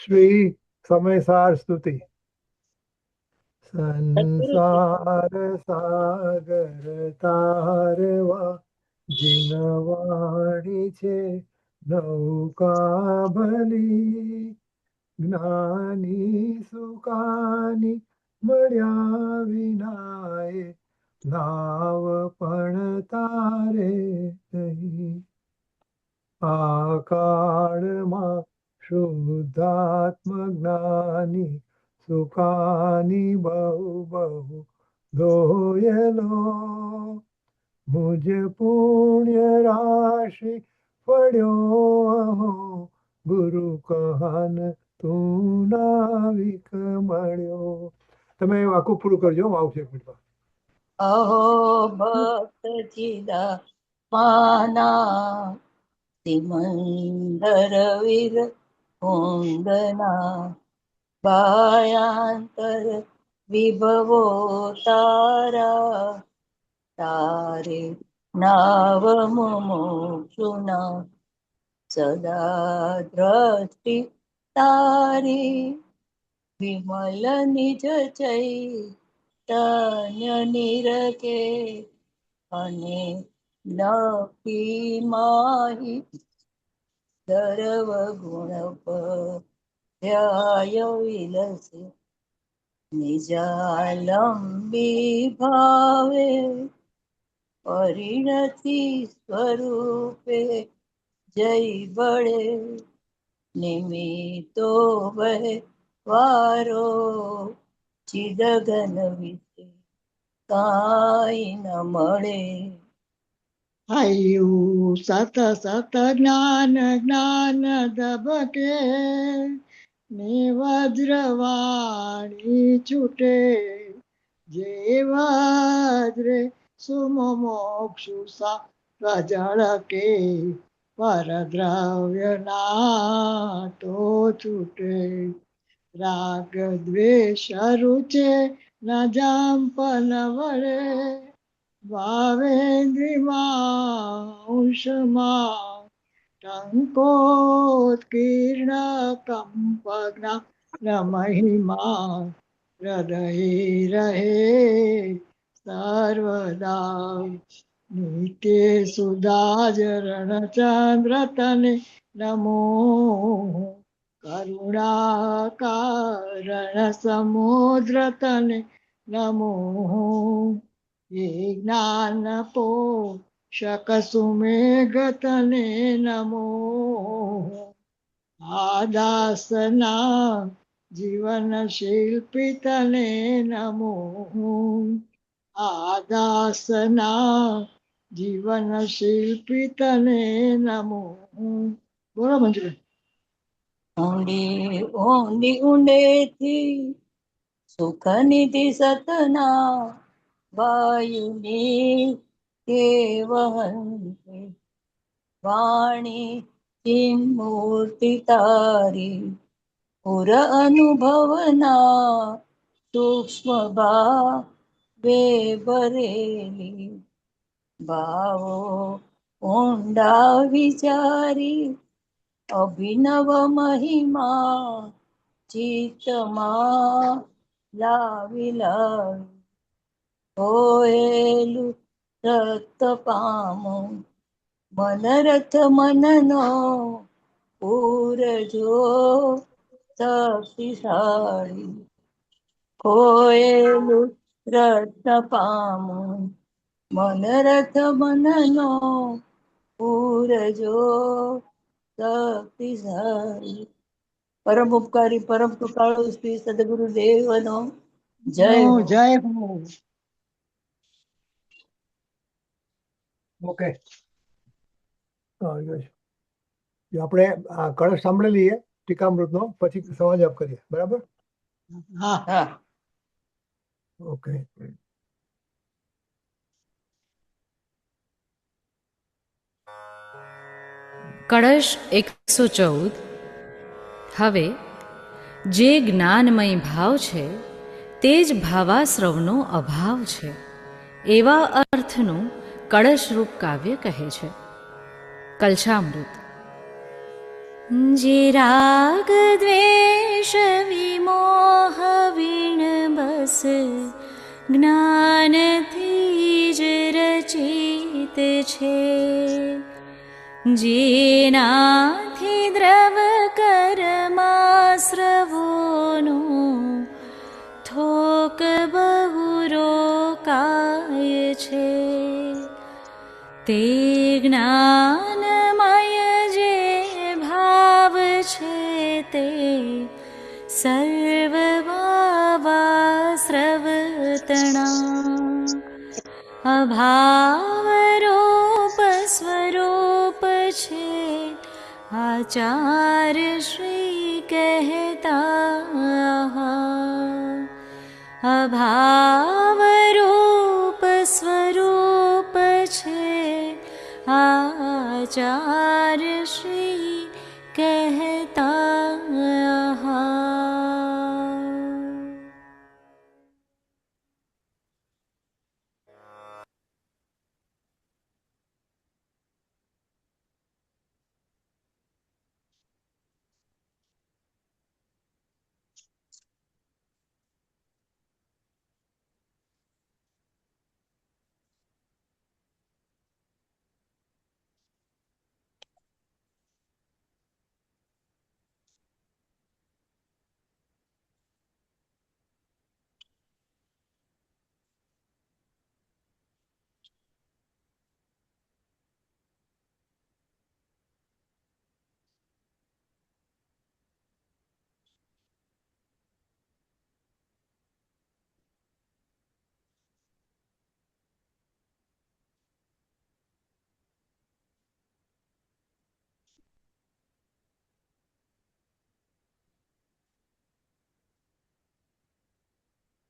શ્રી સમયસાર સ્તુતિ. સદગુરુ સંસાર સાગર તારવા જીનવાણી છે નૌકા ભલી. જ્ઞાની સુકાની મળ્યા વિનાએ નાવ પણ તારે નહીં. આ કાળમાં શુદ્ધાત્મ જ્ઞાની સુખાની બહુ બહુ ધોયેલો. મુજ પુણ્ય રાશિ પડ્યો ગુરુ કહન તું નાવિક મળ્યો. તમે આખું પૂરું કરજો, હું આવશે એક મિનિટમાં. અહો ભક્ત ચિદા પાના સિમંદર વીર કુંદના બાયાંતર વિભવો તારા તારે નાવ મુમુક્ષુના સદા દ્રષ્ટિ તારી વિમલ નિજ ચૈતન્ય નિરખે અને નપી માહી દરવ ગુણ ધ્યાય વિલસે નિજાલંબી ભાવે પરિણતિ સ્વરૂપે જય બળે નિમિત્તો વહે વારો ચિદગન વિશે કાંઈ ન મળે. હૈયું સત સત જ્ઞાન જ્ઞાન દબકે ને વજ્રવાણી છૂટે જે વજ્રે સુમોક્ષુ સા જળકે પરદ્રવ્ય ના તો છૂટે. રાગ દ્વેષ રૂચે ન જાંપન વળે ભાવેન્દ્રિમાંશમાં ટંકોત્કીર્ણ કંપજ્ઞાન મહિમા હૃદય રહે સર્વદા. નિત્ય સુધાચરણ ચંદ્ર તને નમો કરુણાકારણ સમુદ્ર તને નમો એ જ્ઞાન પોષક સુમેઘ તને નમો. આદાસના જીવન શિલ્પી તને નમો. આદાસના જીવન શિલ્પી તને નમો. બોલો મંજુબેન. ઊંડી ઊંડી ઊંડેથી સુખ નિધિ સતના વાયુની કેવહંતે વાણી ચિન્મૂર્તિ તારી પુર અનુભવના સૂક્ષ્મ ભાવે ભરેલી ભાવો ઊંડા વિચારી અભિનવ મહિમા ચિત્તમાં લાવી લાવી હોયેલું રત પામું મનરથ મનનો પૂરજો શક્તિશાળી. હોયેલું રત્ન પામું મનરથ મનનો પૂરજો શક્તિશાળી. પરમ ઉપકારી પરમ કૃપાળુ શ્રી સદગુરુદેવનો જય હો. જય હો. ઓકે, આપણે આ કળશ સાંભળી લઈએ ટીકામૃતનો, પછી સમાજાપ કરીએ. બરાબર? હા હા ઓકે. કળશ 114. હવે જે જ્ઞાનમય ભાવ છે તે જ ભાવાશ્રવનો અભાવ છે એવા અર્થનું કળશરૂપ કાવ્ય કહે છે. કલશામૃત. જે રાગ દ્વેષ જ્ઞાનથી જ રચિત છે. જેનાથી દ્રવ કર્માશ્રવોનો થોક બહુ રોકાય છે. તે જ્ઞાનમય જે ભાવ છે તે સર્વ ભાવાશ્રવતણા. અભાવ રૂપ સ્વરૂપ છે આચાર શ્રી કહેતા. અભાવ રૂપ સ્વરૂપ છે આચાર શ્રી કહેતા.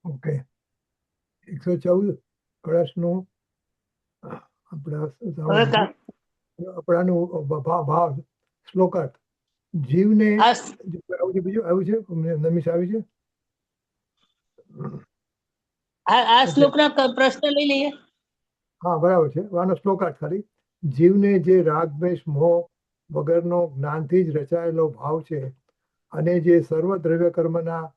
ઓકે, 114 કળશનું આપણા હવે કા- આપણાનું ભાવ શ્લોકાર્થ. જીવને આ આવું છે, બીજું આવ્યું છે, નમીશ આવી છે. આ શ્લોકના પ્રશ્ન લઈ લઈએ. હા, બરાબર છે. આનો શ્લોકાર્થ ખાલી. જીવને જે રાગ દ્વેષ મોહ વગરનો જ્ઞાનથી જ રચાયેલો ભાવ છે અને જે સર્વ દ્રવ્ય કર્મના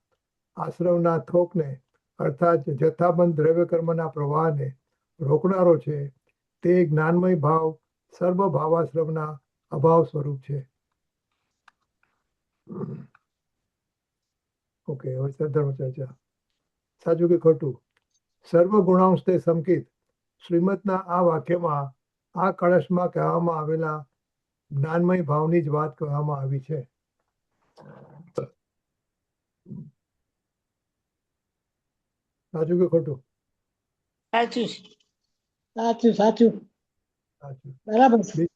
આશ્રવના થોકને અર્થાત જથ્થાબંધ દ્રવ્ય કર્મના પ્રવાહને રોકનારો છે તે જ્ઞાનમય ભાવ સર્વ ભાવાશ્રવના અભાવ સ્વરૂપ છે. ઓકે, હવે ધર્મ ચર્ચા. સાચું કે ખોટું? સર્વ ગુણાંશ તે સંકિત શ્રીમદના આ વાક્યમાં આ કળશમાં કહેવામાં આવેલા જ્ઞાનમય ભાવની જ વાત કહેવામાં આવી છે. સાચું કે ખોટું? સાચું છે. સાચું સાચું સાચું. બરાબર છે.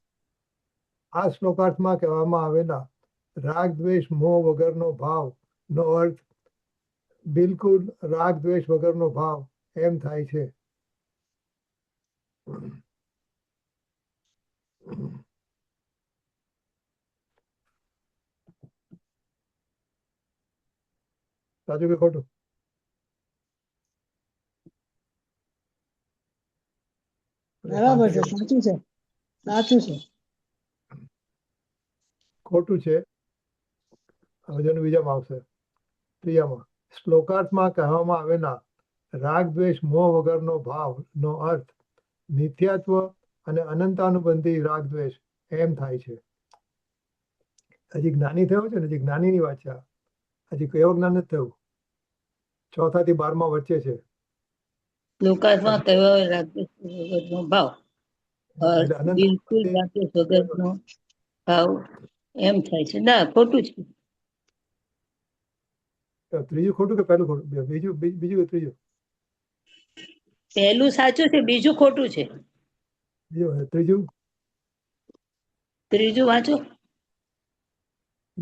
આ શ્લોકાર્થમાં કહેવામાં આવેલા રાગ દ્વેષ મોહ વગરનો ભાવ નો અર્થ બિલકુલ રાગ દ્વેષ વગરનો ભાવ એમ થાય છે. સાચું કે ખોટું? બરાબર છે. સાચું છે. સાચું છે. ખોટું છે. હવે જેનું બીજામાં આવશે, ત્રીજામાં. શ્લોકાર્થમાં કહેવામાં આવેલા રાગ દ્વેષ મોહ વગરનો ભાવ નો અર્થ નિત્યત્વ અને અનંતાનુબંધી રાગ દ્વેષ એમ થાય છે. હજી જ્ઞાની થયો છે ને, હજી જ્ઞાનીની વાત છે આ. હજી કયો જ્ઞાન નથી થયું. 4થા થી 12મા વચ્ચે છે. શ્લોકાર્થમાં કહેવાય રાગદ્વેષ વગરનો ભાવ ઓર એટલે અનંત બિલકુલ રાગદ્વેષ વગરનો ભાવ એમ થાય છે. ના, ખોટું છે. ત્રીજું ખોટું કે પહેલું ખોટું? બીજું બીજું કે ત્રીજું? પહેલું સાચું છે, બીજું ખોટું છે. બીજું ત્રીજું ત્રીજું વાંચો.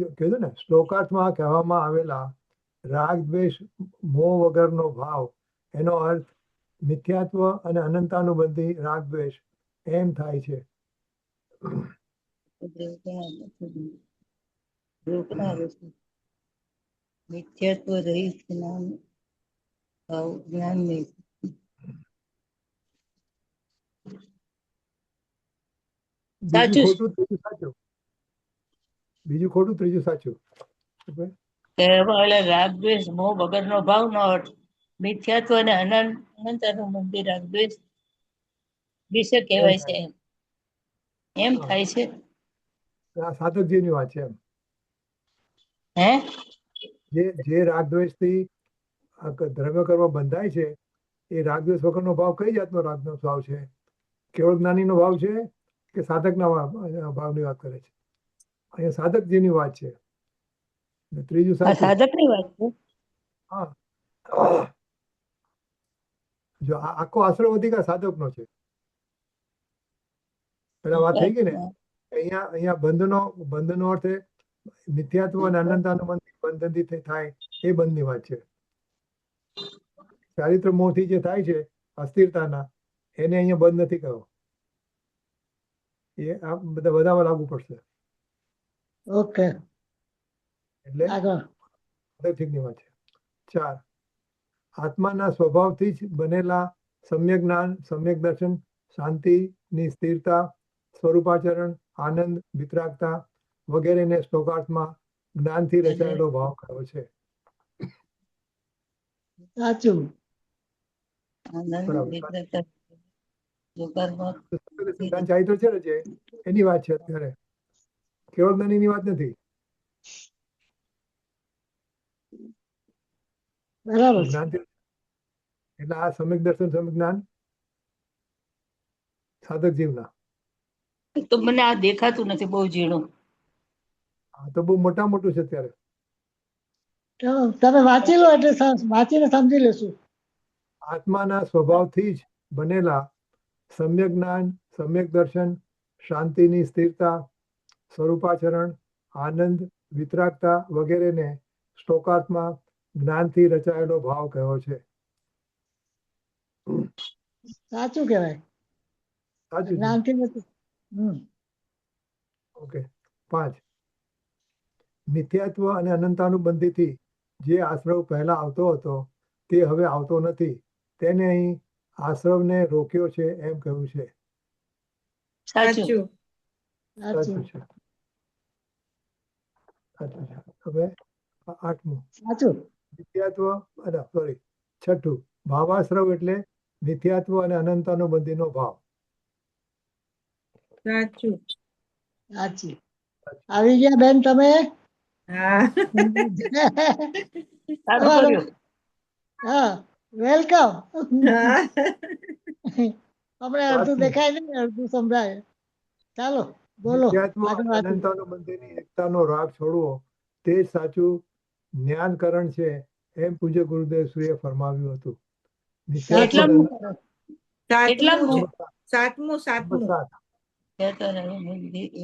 કીધું ને, શ્લોકાર્થમાં કહેવામાં આવેલા રાગ દ્વેષ મોહ વગરનો ભાવ એનો અર્થ મિથ્યાત્વ અને અનંતાનુબંધી રાગ દ્વેષ એમ થાય છે. મિથ્યાત્વ રહિત જ્ઞાન ભાવ જ્ઞાન નહીં. બીજું સાચું છે. ખોટું, ત્રીજું સાચું. બીજું ખોટું, ત્રીજું સાચું. કહેવાયેલા રાગદ્વેષ મોહ વગરનો ભાવનો અર્થ મિથ્યાત્વ અને અનંતનું મંદિર રાગદ્વેષ વિશે કહેવાય છે એમ હા. થાય છે. આ સાધકજીની વાત છે એમ. હે જે રાગદ્વેષથી ધર્મ કર્મ બંધાય છે એ રાગદ્વેષ વગરનો ભાવ કઈ જાતનો રાગનો ભાવ છે? કેવળ જ્ઞાનીનો ભાવ છે કે સાધકના ભાવની વાત કરે છે? અહીંયા સાધકજીની વાત છે. ને ત્રીજું આ સાચું. સાધકની વાત છે. હા. જો આખો આશ્રમ અધિકાર સાધકનો છે. પેલા વાત થઈ ગઈ ને, અહીંયા બંધનો અર્થ એ મિથ્યાત્વ અને અનંતાનું બંધનથી થાય એ બંધની વાત છે. ચારિત્ર મોહથી જે થાય છે અસ્થિરતાના, એને અહીંયા બંધ નથી કહ્યો. એ આ બધામાં લાગુ પડશે. ઓકે, એટલે આગળ. ઠીકની વાત છે. 4, આત્માના સ્વભાવથી જ બનેલા સમ્યક જ્ઞાન, સમ્યક દર્શન, શાંતિની સ્થિરતા, સ્વરૂપાચરણ, આનંદ, વિતરાગતા વગેરેને શ્લોકાર્થમાં જ્ઞાનથી રચાયેલો ભાવ કયો છે? સાચું. આનંદ, બરાબર. વિતરાગતા, જોગારમાં સિદ્ધાંત ચારિત્ર છે ને જે એની વાત છે અત્યારે, કેવળ જ્ઞાનીની વાત નથી. બરાબર છે. જ્ઞાનથી એટલે આ સમ્યક દર્શન, સમ્યક જ્ઞાન સાધક જીવના. તો મને આ દેખાતું નથી, બહુ ઝીણું. આ તો બહુ મોટું છે અત્યારે. ચલો તમે વાંચી લો એટલે વાંચીને સમજી લેશું. આત્માના સ્વભાવથી જ બનેલા સમ્યક જ્ઞાન, સમ્યક દર્શન, શાંતિની સ્થિરતા, સ્વરૂપાચરણ, આનંદ, વિતરાગતા વગેરેને શ્લોકાર્થમાં જ્ઞાનથી રચાયેલો ભાવ કયો છે? સાચું કહેવાય. સાચું છે. જ્ઞાનથી નથી. ઓકે. 5, મિથ્યાત્વ અને અનંતાનુબંધીથી જે આશ્રવ પહેલા આવતો હતો તે હવે આવતો નથી, તેને અહીં આશ્રવને રોક્યો છે એમ કહ્યું છે. સાચું. સાચું છે. સાચું છે. હવે 8મું, સાચું. મિથ્યાત્વ અને છઠ્ઠું, ભાવાશ્રવ એટલે મિથ્યાત્વ અને અનંતાનુબંધીનો ભાવ. સાચું. સાચી. આવી ગયા બેન તમે? હા. સારું કર્યું. હા, વેલકમ. હા. આપણે અડધું દેખાય નહીં, અડધું સંભળાય. ચાલો બોલો. મિથ્યાત્વ આગળ અને વાંચો. અનંતાનુબંધીની એકતાનો રાગ છોડવો તે જ સાચું જ્ઞાનકરણ છે એમ પૂજ્ય ગુરુદેવ શ્રીએ ફરમાવ્યું હતું. મિથ્યાત્વ કેટલામું? સાતમું. નંબર સાતમું. 7,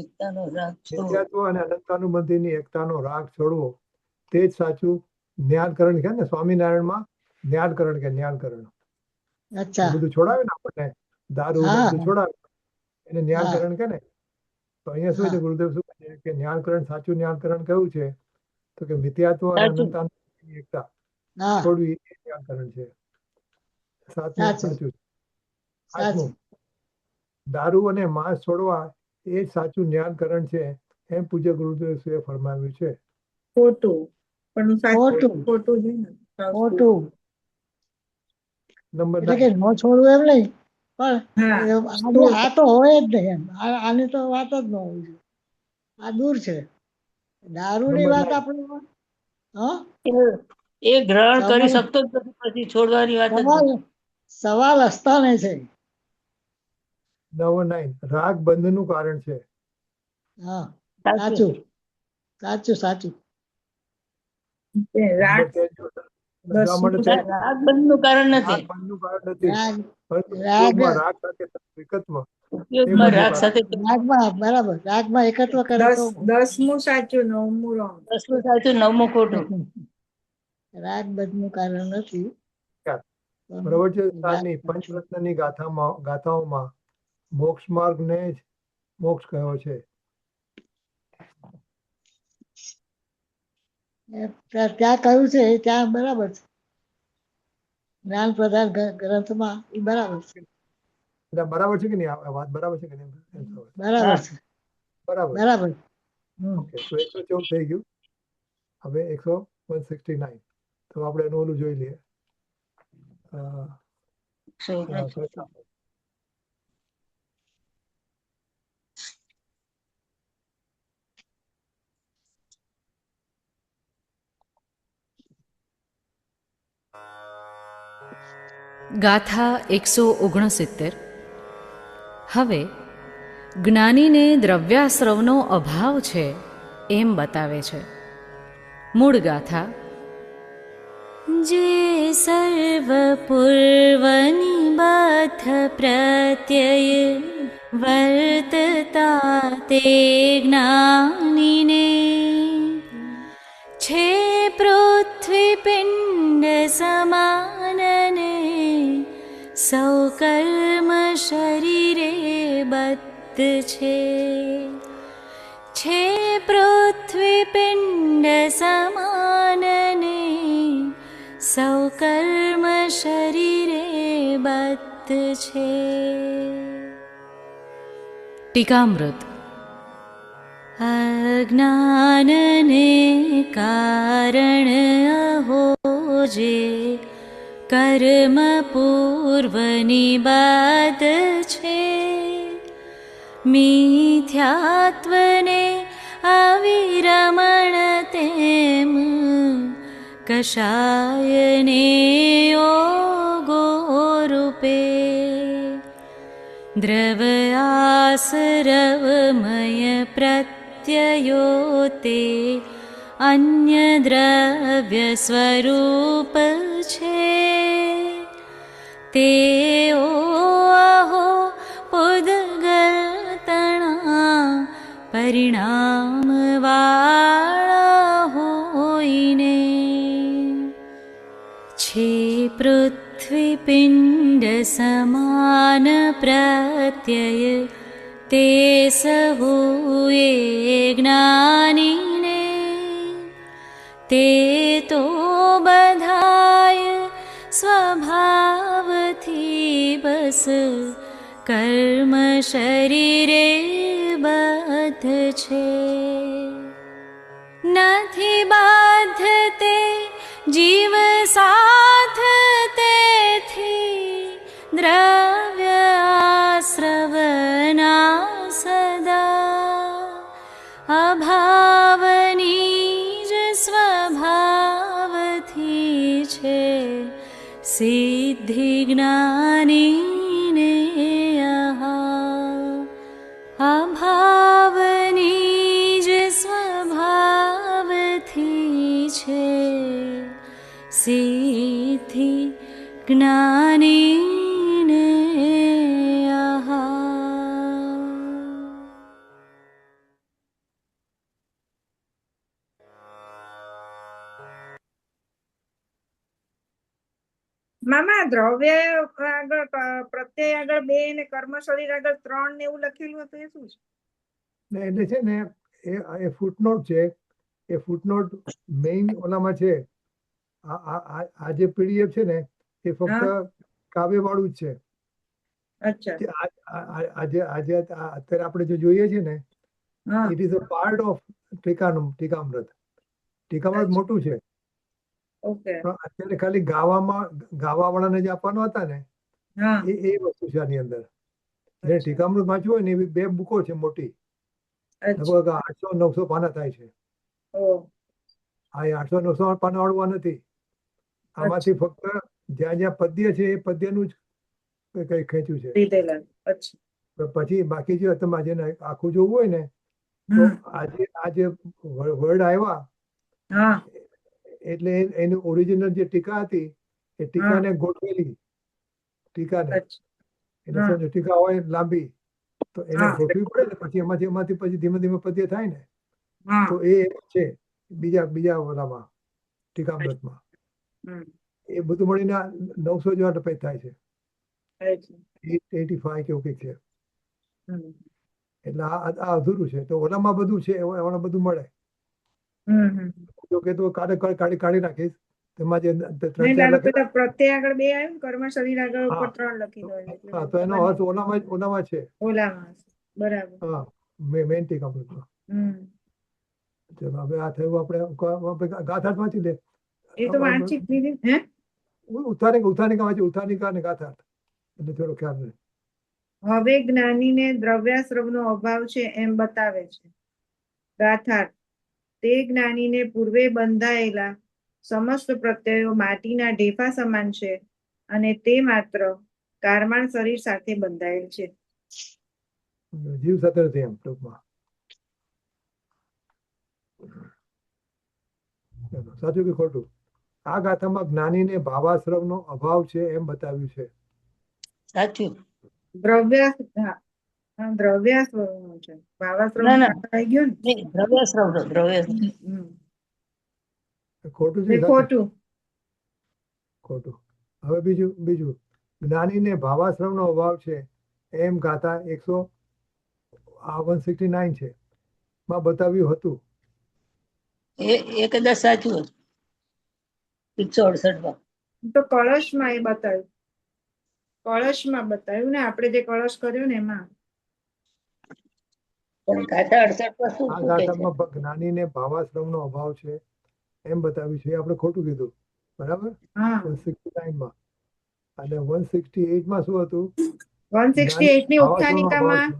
એકતાનો રાગ છોડવો. મિથ્યાત્વ અને અનંતાનુબંધીની એકતાનો રાગ છોડવો તે જ સાચું જ્ઞાનકરણ છે ને. સ્વામિનારાયણમાં જ્ઞાનકરણ કે જ્ઞાનકરણ અચ્છા. બધું છોડાવે ને આપણને, દારૂ ને હા. બધું છોડાવે એને જ્ઞાનકરણ કે ને. તો અહીંયા શું છે, ગુરુદેવ શું કહે છે કે જ્ઞાનકરણ, સાચું જ્ઞાનકરણ કયું છે? તો કે મિથ્યાત્વ અને સાચું. અનંતાનુબંધીની એકતા હા, છોડવી એ જ્ઞાનકરણ છે. 7મું સાચું. સાચું. સાચું. 8મું, દારૂ અને માંસ છોડવા એ જ સાચું જ્ઞાનકરણ છે એમ પૂજ્ય ગુરુદેવ શ્રીએ ફરમાવ્યું છે. ખોટું. પણ ખોટું. ખોટું છે ને. ખોટું. નંબર એટલે કે 9, ન છોડવું એમ નહીં, પણ હા. આ તો હોય જ નહીં એમ. આની તો વાત જ ન હોવી જોઈએ. આ દૂર છે. દારૂની નંબર વાત 9, આપણે હા, એ ગ્રહણ કરી સવાલ શકતો જ નથી, પછી છોડવાની વાત જ સવાલ નથી. સવાલ અસ્થાને છે. નંબર 9, રાગ બંધનું કારણ છે. હા, સાચું. સાચું. સાચું. રાગ નંબર 13, સમજવા માટે દસમું. રાગ બંધનું કારણ રાગ નથી. બંધનું કારણ નથી, રાગ પરંતુ રાગ ઉપયોગમાં રાગ સાથે વિકત્વ ઉપયોગમાં એ રાગ બંધનું સાથે રાગમાં બરાબર, રાગમાં એકત્વ કરે તો દસમું સાચું, 9મું wrong. 10મું સાચું, 9મું ખોટું. રાગ બધનું કારણ નથી. કારણ. પણ બરાબર છે. રાગ 7ની પંચરત્નની ગાથાઓમાં મોક્ષ માર્ગને જ મોક્ષ કયો છે. ત્યાં કહ્યું છે ત્યાં બરાબર છે. જ્ઞાન પ્રધાન ગ્રંથમાં એ બરાબર છે. એટલે બરાબર છે કે નહીં? આ વાત બરાબર છે કે નહીં? બરાબર છે. બરાબર. બરાબર. ઓકે, તો 114 થઈ ગયું. હવે 169. તો આપણે એનું ઓલું જોઈ લઈએ. ક્ષેત્ર ગાથા 169. હવે જ્ઞાનીને દ્રવ્યાશ્રવનો અભાવ છે એમ બતાવે છે. મૂળ ગાથા: जे सर्व पूर्वनिबद्ध प्रत्यय वर्तता ते ज्ञानिने छे पृथ्वी पिंड समानने सौ कर्म शरीरे बद्ध छे पृथ्वी पिंड समानने સૌ કર્મ શરીરે બદ્ધ છે. ટીકામૃત. અજ્ઞાનને કારણ અહો જે કર્મ પૂર્વની બાદ છે, મિથ્યાત્વને અવિરમણ તેમ કષાયને યોગો રૂપે દ્રવ્યાસરવમય પ્રત્યયો તે અન્ય દ્રવ્ય સ્વરૂપ છે. તેઓ અહો પુદ્ગલતણા પરિણામ વાળા હોઈને छे पृथ्वी पिंड समान प्रत्यय ते सहुए ज्ञानी ने ते तो बधाय स्वभाव थी बस कर्म शरीरे बद्ध छे. નથી બાધ તે જીવ સાથ તેથી દ્રવ્ય આશ્રવના સદા અભાવની જ સ્વભાવથી છે સિદ્ધિ જ્ઞાનીને અભાવની જ સ્વભાવથી છે સિદ્ધિ જ્ઞાનીને મામા દ્રવ્ય આગળ પ્રત્યય આગળ 2 ને કર્મ શરીર આગળ 3 ને એવું લખેલું હતું એ શું છે? ને એટલે છે ને એ ફૂટનોટ છે. એ ફૂટનોટ મેઇન ઓલામાં છે. આ જે પીડીએફ છે ને એ ફક્ત કાવ્ય વાળું જ છે. અચ્છા. આજે અત્યારે આપણે જે જોઈએ છે ને it is a part of ટીકામૃત. ટીકામૃત મોટું છે. ઓકે. અત્યારે ખાલી ગાવા વાળાને જે આપવાના હતા ને એ વસ્તુ છે આની અંદર. જે ટીકામૃત વાંચવું હોય ને એવી 2 બુકો છે મોટી, લગભગ 800-900 પાના થાય છે. આ 800-900 પાના વાળવા નથી. આમાંથી ફક્ત જ્યાં જ્યાં પદ્ય છે એ પદ્યનું જ કઈ ખેંચ્યું છે. પછી બાકી જો તમે જેને આખું જોવું હોય ને તો આજે વર્ડ આવ્યા એટલે એની ઓરિજિનલ જે ટીકા હતી એ ટીકાને ગોઠવેલી. ટીકાને એટલે સમજો ટીકા હોય લાંબી તો એને ગોઠવી પડે ને પછી એમાંથી પછી ધીમે ધીમે પદ્ય થાય ને તો એ છે બીજા ઓલામાં ટીકામૃતમાં. એ બધું મળીને 900 જેવા પેજ થાય છે. 85 કેવું કંઈક છે. એટલે આ અધૂરું છે. તો ઓલામાં બધું છે, એમાં બધું મળે. જો કે તો કાઢી નાખીશ. તેમાં જે પ્રત્યય આગળ 2 આવ્યું, કર્મ શરીર આગળ ઉપર 3 લખી દો. હા, તો એનો અર્થ ઓલામાં છે. ઓલામાં બરાબર. હા, મેઇન ટીકામૃતમાં. ચલો હવે આ થયું. આપણે ગાથા વાંચી લે. એ તો વાંચી લીધી. હે ઉત્થાનિકા વાંચી, ઉત્થાનિકા અને ગાથા એટલે થોડો ખ્યાલ રહે. હવે જ્ઞાનીને દ્રવ્યાશ્રવનો અભાવ છે એમ બતાવે છે. ગાથાર્થ તે જ્ઞાનીને પૂર્વે બંધાયેલા સમસ્ત પ્રત્યયો માટીના ઢેફા સમાન છે અને તે માત્ર કારમાળ શરીર સાથે બંધાયેલ છે. જીવ સાથે નથી એમ ટૂંકમાં. ચાલો, સાચું કે ખોટું? આ ગાથામાં જ્ઞાનીને ભાવાશ્રવનો અભાવ છે એમ બતાવ્યું છે. સાચું. દ્રવ્યાશ્રવનો છે. ભાવાશ્રવ ના, ના. આવી ગયો ને. નહીં, દ્રવ્યાશ્રવનો, દ્રવ્યાશ્રવ. હમ. ખોટું એ છે? સાચું? ખોટું. ખોટું. હવે બીજું જ્ઞાનીને ભાવાશ્રવનો અભાવ છે એમ ગાથા 169 છે માં બતાવ્યું હતું. એ કદાચ સાચું હતું. 168 માં. તો કળશમાં એ બતાવ્યું. કળશમાં બતાવ્યું ને, આપણે જે કળશ કર્યો ને એમાં. પણ ગાથા 68 માં શું આ શું કહે છે? ગાથામાં જ્ઞાનીને ભાવાશ્રવનો અભાવ છે એમ બતાવ્યું છે. એ આપણે ખોટું કીધું, બરાબર? હા 169 માં. અને 168 માં શું હતું? 168 ની ભાવાશ્રવનો અભાવ ઉત્થાનિકામાં છે.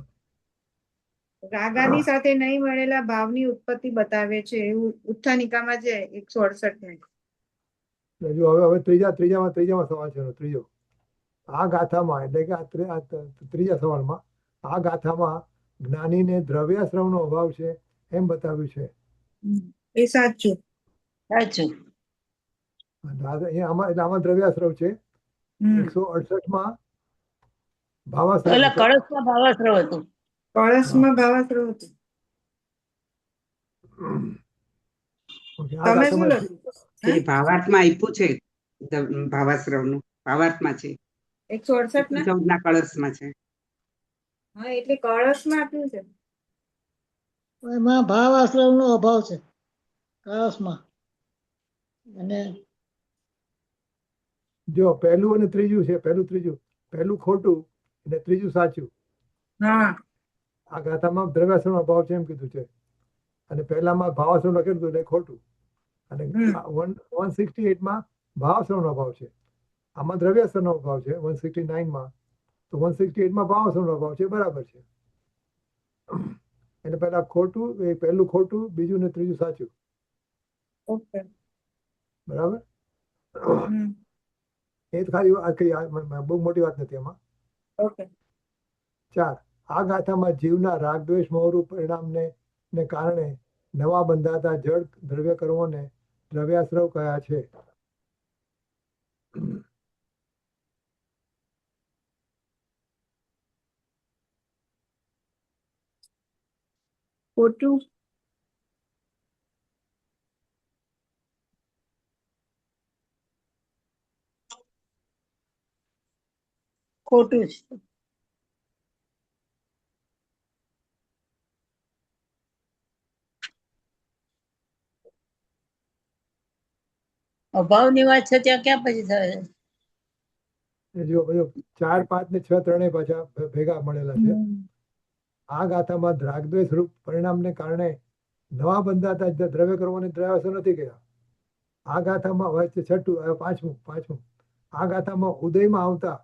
રાગાની સાથે નહીં મળેલા ભાવની ઉત્પત્તિ બતાવે છે એવું ઉત્થાનિકામાં છે 168 એટલે જો હવે ત્રીજામાં સવાલ છે એનો ત્રીજો. આ ગાથામાં એટલે કે આ ત્રીજા સવાલમાં આ ગાથામાં જ્ઞાનીને દ્રવ્યાશ્રવનો અભાવ છે એમ બતાવ્યું છે. એ સાચું. સાચું. અને આમાં દ્રવ્યાશ્રવ છે. હમ. 168 માં ભાવાશ્રવ એટલે છે. કળશમાં ભાવાશ્રવ હતું. કળશમાં ભાવાશ્રવ હતું. Okay, આ તમે શું ગાથામાં લખ્યું? એ ભાવાર્થમાં આપ્યું છે ભાવાશ્રવનું. ભાવાર્થમાં છે. 168 ના 14 ના કળશમાં છે. હા એટલે કળશમાં આપ્યું છે. એમાં ભાવ આશ્રમનો અભાવ છે કળશમાં. અને જો પહેલું અને ત્રીજું છે, પહેલું ખોટું અને ત્રીજું સાચું. હા આ ગાથામાં દ્રવ્યાશ્રવનો અભાવ છે એમ કીધું છે, અને પહેલામાં ભાવાશ્રવ લખેલું હતું એટલે ખોટું. અને 168 માં ભાવાશ્રવનો અભાવ છે. આમાં દ્રવ્યાશ્રવનો અભાવ છે 169 માં. તો 168 માં ભાવાશ્રવનો અભાવ છે, બરાબર છે. એટલે પહેલું ખોટું, બીજું ને ત્રીજું સાચું, ઓકે. બરાબર. હમ. એ જ ખાલી બહુ મોટી વાત નથી એમાં. ઓકે. 4. આ ગાથામાં જીવના રાગદ્વેષ મોહરૂપ પરિણામને કારણે નવા બંધાતા જળ દ્રવ્ય કર્મોને દ્રવ્યાશ્રવ કયા છે. ખોટું. ખોટું છે. અભાવની વાત છે ત્યાં ક્યાં પછી થાય? જો 4, 5 ને 6 ત્રણેય પાછા ભેગા મળેલા છે. આ ગાથામાં રાગદ્વેષ રૂપ પરિણામને કારણે નવા બંધાતા દ્રવ્ય કર્મોને દ્રવ્યાશ્રવ નથી ગયા. આ ગાથામાં હવે છઠ્ઠું, હવે પાંચમું. આ ગાથામાં ઉદયમાં આવતા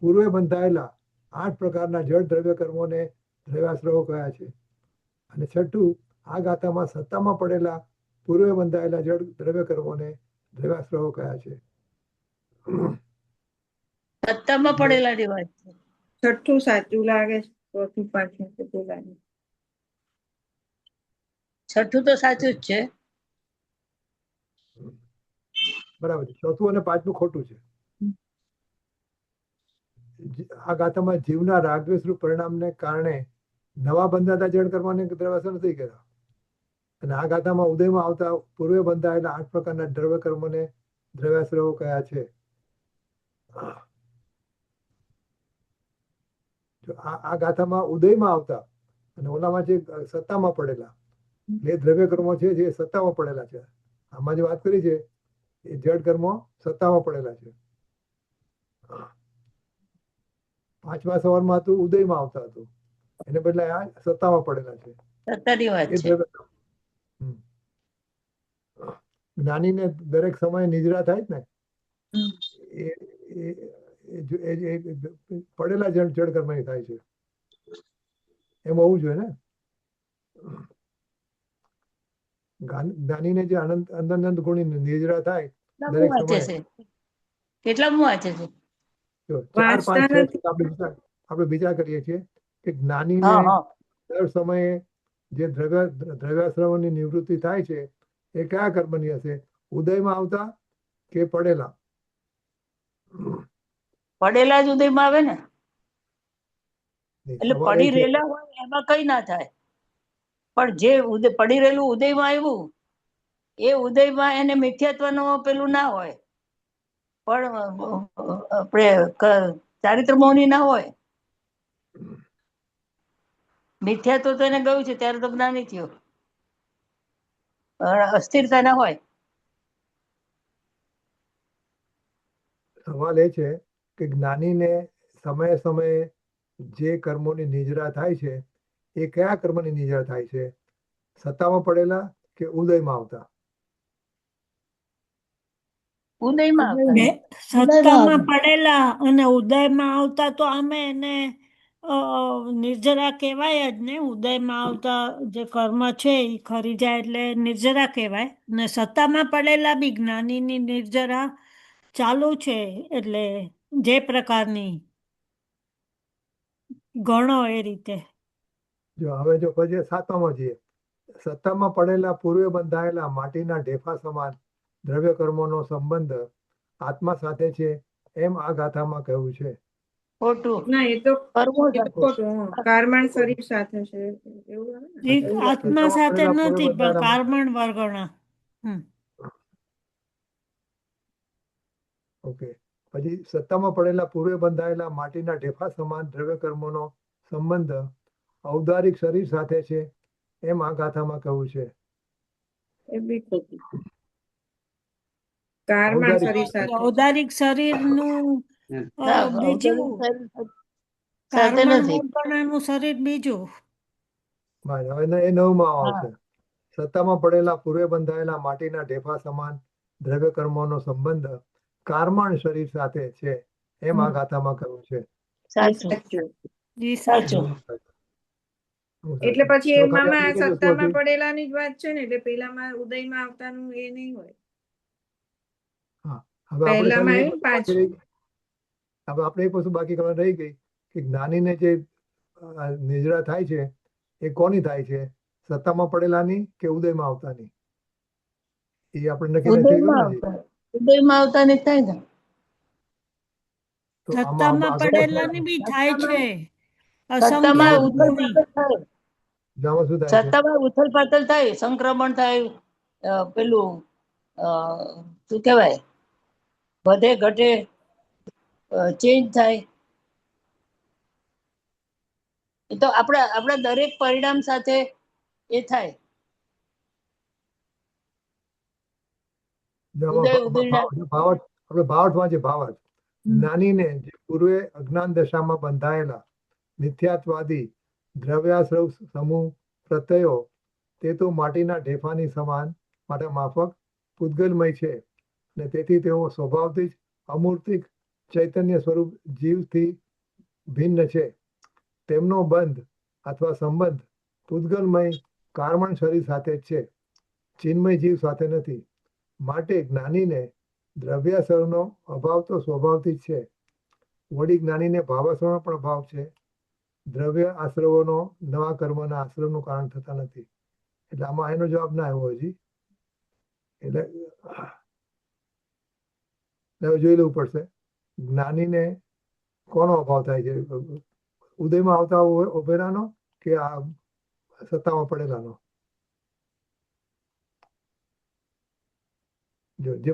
પૂર્વે બંધાયેલા 8 પ્રકારના જળ દ્રવ્ય કર્મોને દ્રવ્યાશ્રવો કયા છે. અને છઠ્ઠું, આ ગાથામાં સત્તામાં પડેલા પૂર્વે બંધાયેલા જળ દ્રવ્ય કર્મોને દ્રવ્યાશ્રવો કયા છે. સત્તામાં પડેલાની વાત છે. છઠ્ઠું સાચું લાગે છે. ચોથું પાંચમું ખોટું લાગે. છઠ્ઠું તો સાચું જ છે. બરાબર છે. ચોથું અને પાંચમું ખોટું છે. આ ગાથામાં જીવના રાગદ્વેષ રૂપ પરિણામને કારણે નવા બંધાતા જળ કર્મોને દ્રવ્યાશ્રવ નથી કર્યા. અને આ ગાથામાં ઉદયમાં આવતા પૂર્વે બંધાયેલા 8 પ્રકારના દ્રવ્ય કર્મોને દ્રવ્યાશ્રવો કયા છે. આ ગાથામાં ઉદયમાં આવતા અને ઓલામાં જે સત્તામાં પડેલા એ દ્રવ્ય કર્મો છે જે સત્તામાં પડેલા છે. આમાં જે વાત કરી છે એ જળ કર્મો સત્તામાં પડેલા છે. 5મા સવાલમાં હતું ઉદયમાં આવતા હતું, એને બદલે આ સત્તામાં પડેલા છે. સત્તાની વાત એ છે. દ્રવ્ય જ્ઞાનીને દરેક સમયે નિદ્રા થાય ને પડેલા જડ કર્મની થાય છે, એમ હોવું જોઈએ ને. જ્ઞાનીને જે અનંત ગુણની નિર્જરા થાય દરેક વાંચે સમયે. છે કેટલામું વાંચે છે? જો 4, 5, વાંચતા 6 આપણે વિચાર કરીએ છીએ કે જ્ઞાનીને હા હા દર સમયે જે દ્રવ્યાશ્રવોની નિવૃત્તિ થાય છે એ કયા કર્મની હશે? ઉદયમાં આવતા કે પડેલા? પડેલા જ ઉદયમાં આવે ને, એટલે સવાલ એ પડી છે, રહેલા હોય એમાં કઈ ના થાય, પણ જે પડી રહેલું ઉદયમાં આવ્યું એ ઉદયમાં એને મિથ્યાત્વનો પેલું ના હોય, પણ આપણે ચારિત્ર મૌની ના હોય. મિથ્યાત્વ તો એને ગયું છે ત્યારે તો જ્ઞાની થયો, અસ્થિરતા ના હોય. સવાલ એ છે કે જ્ઞાનીને સમયે સમયે જે કર્મોની નિજરા થાય છે એ કયા કર્મની નિજરા થાય છે? સત્તામાં પડેલા કે ઉદયમાં આવતા? ઉદયમાં આવતા. બે સત્તામાં પડેલા અને ઉદયમાં આવતા તો આમે એને નિર્જરા કહેવાય જ ને. ઉદયમાં આવતા જે કર્મ છે એ ખરી જાય એટલે નિર્જરા કહેવાય, ને સત્તામાં પડેલા બી જ્ઞાનીની નિર્જરા ચાલુ છે, એટલે જે પ્રકારની ગણો એ રીતે. જો પછી સાતમામાં જઈએ, સત્તામાં પડેલા પૂર્વે બંધાયેલા માટીના ઢેફા સમાન દ્રવ્ય કર્મોનો સંબંધ આત્મા સાથે છે એમ આ ગાથામાં કહ્યું છે. ખોટું. ના, એ તો કર્મો ખોટું. કારમાણ શરીર સાથે છે એવું આવે ને. એ આત્મા સાથે સત્તામાં નથી, પડેલા પણ કારમણ વર્ગણા. ઓકે, પછી સત્તામાં પડેલા પૂર્વે બંધાયેલા માટીના ઢેફા સમાન દ્રવ્ય કર્મોનો સંબંધ ઔદારિક શરીર સાથે છે એમ આ ગાથામાં કહ્યું છે. એ બી ખોટું. કારમાણ શરીર સાથે છે. ઔદારિક શરીરનું બીજું, સાથે કારમણ નથી. વર્ગણાનું શરીર બીજું. બસ, હવે એ 9માં આવશે. સત્તામાં પડેલા પૂર્વે બંધાયેલા માટીના ઢેફા સમાન દ્રવ્ય કર્મોનો સંબંધ કારમાણ શરીર સાથે છે એમ આ ગાથામાં કહ્યું છે. સાચું. જી સાચું. એટલે પછી એ તો ખાલી મામા આપણે કહીએ સત્તામાં તો પડેલાની જ વાત છે ને, એટલે પેલામાં ઉદયમાં આવતાનું એ નહીં હોય. હવે આપણે પહેલામાં ખાલી આવ્યું ને પાછું. હવે આપણે એક વસ્તુ બાકી કરવા રહી ગઈ કે જ્ઞાનીને જે નિજરા થાય છે એ કોની થાય છે? સત્તામાં પડેલાની કે ઉદયમાં આવતાની? એ આપણે નક્કી નથી ઉદયમાં કર્યું ને. આવતા, ઉદયમાં આવતા ને થાય ને. તો આમાં સત્તામાં આગળ પડેલાની બી થાય છે, સત્તામાં અસંખ્ય ઉથલ ગુણની. પાથલ થાય, જામાં શું થાય છે? સત્તામાં ઉથલ પાથલ થાય, સંક્રમણ થાય, પેલું શું કહેવાય, વધે ઘટે, ચેન્જ થાય. એ તો આપણા દરેક પરિણામ સાથે એ થાય. આપણે ભાવાર્થ વાંચીએ. ભાવાર્થ જ્ઞાનીને જે પૂર્વે અજ્ઞાન દશામાં બંધાયેલા મિથ્યાત્વાદી દ્રવ્યાશ્રવ સમૂહ પ્રત્યયો તે તો માટીના ઢેફાની સમાન માટે માફક પૂતગલમય છે, અને તેથી તેઓ સ્વભાવથી જ અમૂર્તિક ચૈતન્ય સ્વરૂપ જીવથી ભિન્ન છે. તેમનો બંધ અથવા સંબંધ પૂતગલમય કારમણ શરીર સાથે જ છે, ચિન્મય જીવ સાથે નથી. માટે જ્ઞાનીને દ્રવ્યાશ્રવનો અભાવ તો સ્વભાવથી જ છે. વળી જ્ઞાનીને ભાવાશ્રવનો પણ અભાવ છે. દ્રવ્ય આશ્રવોનો નવા કર્મના આશ્રવનું કારણ થતા નથી. એટલે આમાં એનો જવાબ ના આવ્યો હજી. એટલે જોઈ લેવું પડશે જ્ઞાનીને કોનો અભાવ થાય છે? ઉદયમાં આવતા ઉભેરાનો કે આ સત્તામાં પડેલાનો? જે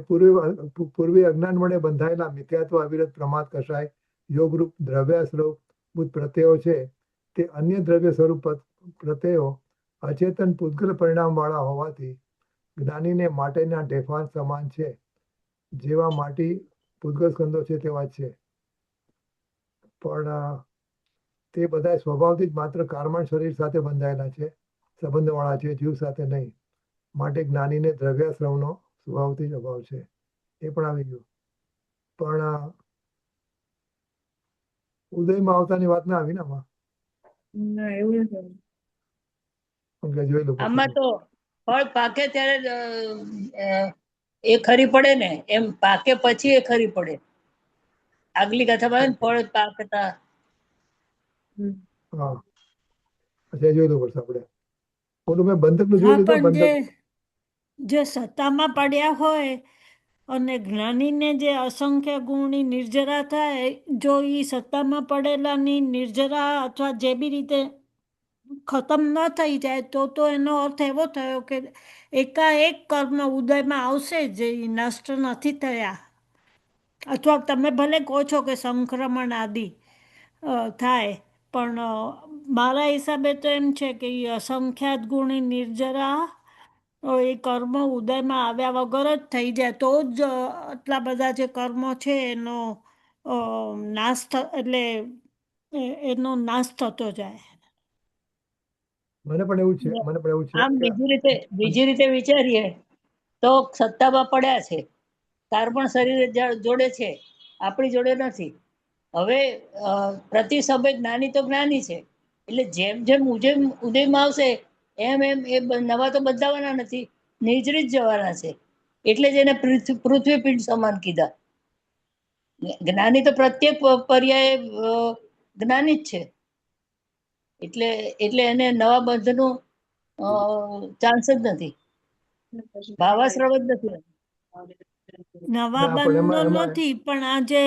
પૂર્વી અજ્ઞાન વડે બંધાયેલા મિથ્યાત્વ અવિરત પ્રમાદ કષાય યોગરૂપ દ્રવ્યાશ્રવ ભૂત પ્રત્યયો છે, તે અન્ય દ્રવ્ય સ્વરૂપ પ્રત્યયો અચેતન પૂતગલ પરિણામ વાળા હોવાથી જ્ઞાનીને માટેના ઢેફા સમાન છે. જેવા માટી પૂતગલ સ્કંદો છે તેવા જ છે, પણ તે બધા સ્વભાવથી જ માત્ર કારમણ શરીર સાથે બંધાયેલા છે, સંબંધવાળા છે, જીવ સાથે નહીં. માટે જ્ઞાનીને દ્રવ્યાશ્રવનો સ્વભાવથી જ અભાવ છે. એ પણ આવી ગયું. પણ ઉદયમાં આવતાની વાત ના આવી ને આમાં, ના એવું નથી. કેમ કે જોઈ લો આમાં પછી. તો ફળ પાકે ત્યારે એ ખરી પડે ને, એમ પાકે પછી એ ખરી પડે. આગલી કથામાં આવે ને, ફળ પાકતા હમ. હા, પછી એ જોઈ લો પડશે આપણે. ઓલું મેં બંધકનું જોઈ હા લીધું, પણ બંધક. જે સત્તામાં પડ્યા હોય અને જ્ઞાનીને જે અસંખ્ય ગુણની નિર્જરા થાય, જો એ સત્તામાં પડેલાની નિર્જરા અથવા જે બી રીતે ખતમ ન થઈ જાય તો એનો અર્થ એવો થયો કે એકાએક કર્મ ઉદયમાં આવશે જે ઈ નષ્ટ નથી થયા. અથવા તમે ભલે કહો છો કે સંક્રમણ આદિ થાય, પણ મારા હિસાબે તો એમ છે કે એ અસંખ્યાત ગુણી નિર્જરા એ કર્મ ઉદયમાં આવ્યા વગર જ થઈ જાય તો જ આટલા બધા જે કર્મો છે એનો નાશ એટલે એનો નાશ થતો જાય. મને પણ એવું છે, મને પણ એવું છે આમ કે બીજી રીતે વિચારીએ તો સત્તામાં પડ્યા છે, કાર્બન શરીર જોડે છે, આપણી જોડે નથી. હવે પ્રતિસભ્ય જ્ઞાની તો જ્ઞાની છે, એટલે જેમ જેમ ઉદયમાં આવશે એમ એમ એ નવા તો બદલાવાના નથી, નિર્જરિત જવાના છે. એટલે જ એને પૃથ્વી પિંડ સમાન કીધા. જ્ઞાની તો પ્રત્યેક પર્યાય જ્ઞાની જ છે, એટલે એટલે એને નવા બંધનું ચાન્સ જ નથી, ભાવાશ્રવ જ નથી. નવા ના, પણ બંધનો એમાં નથી, પણ આ જે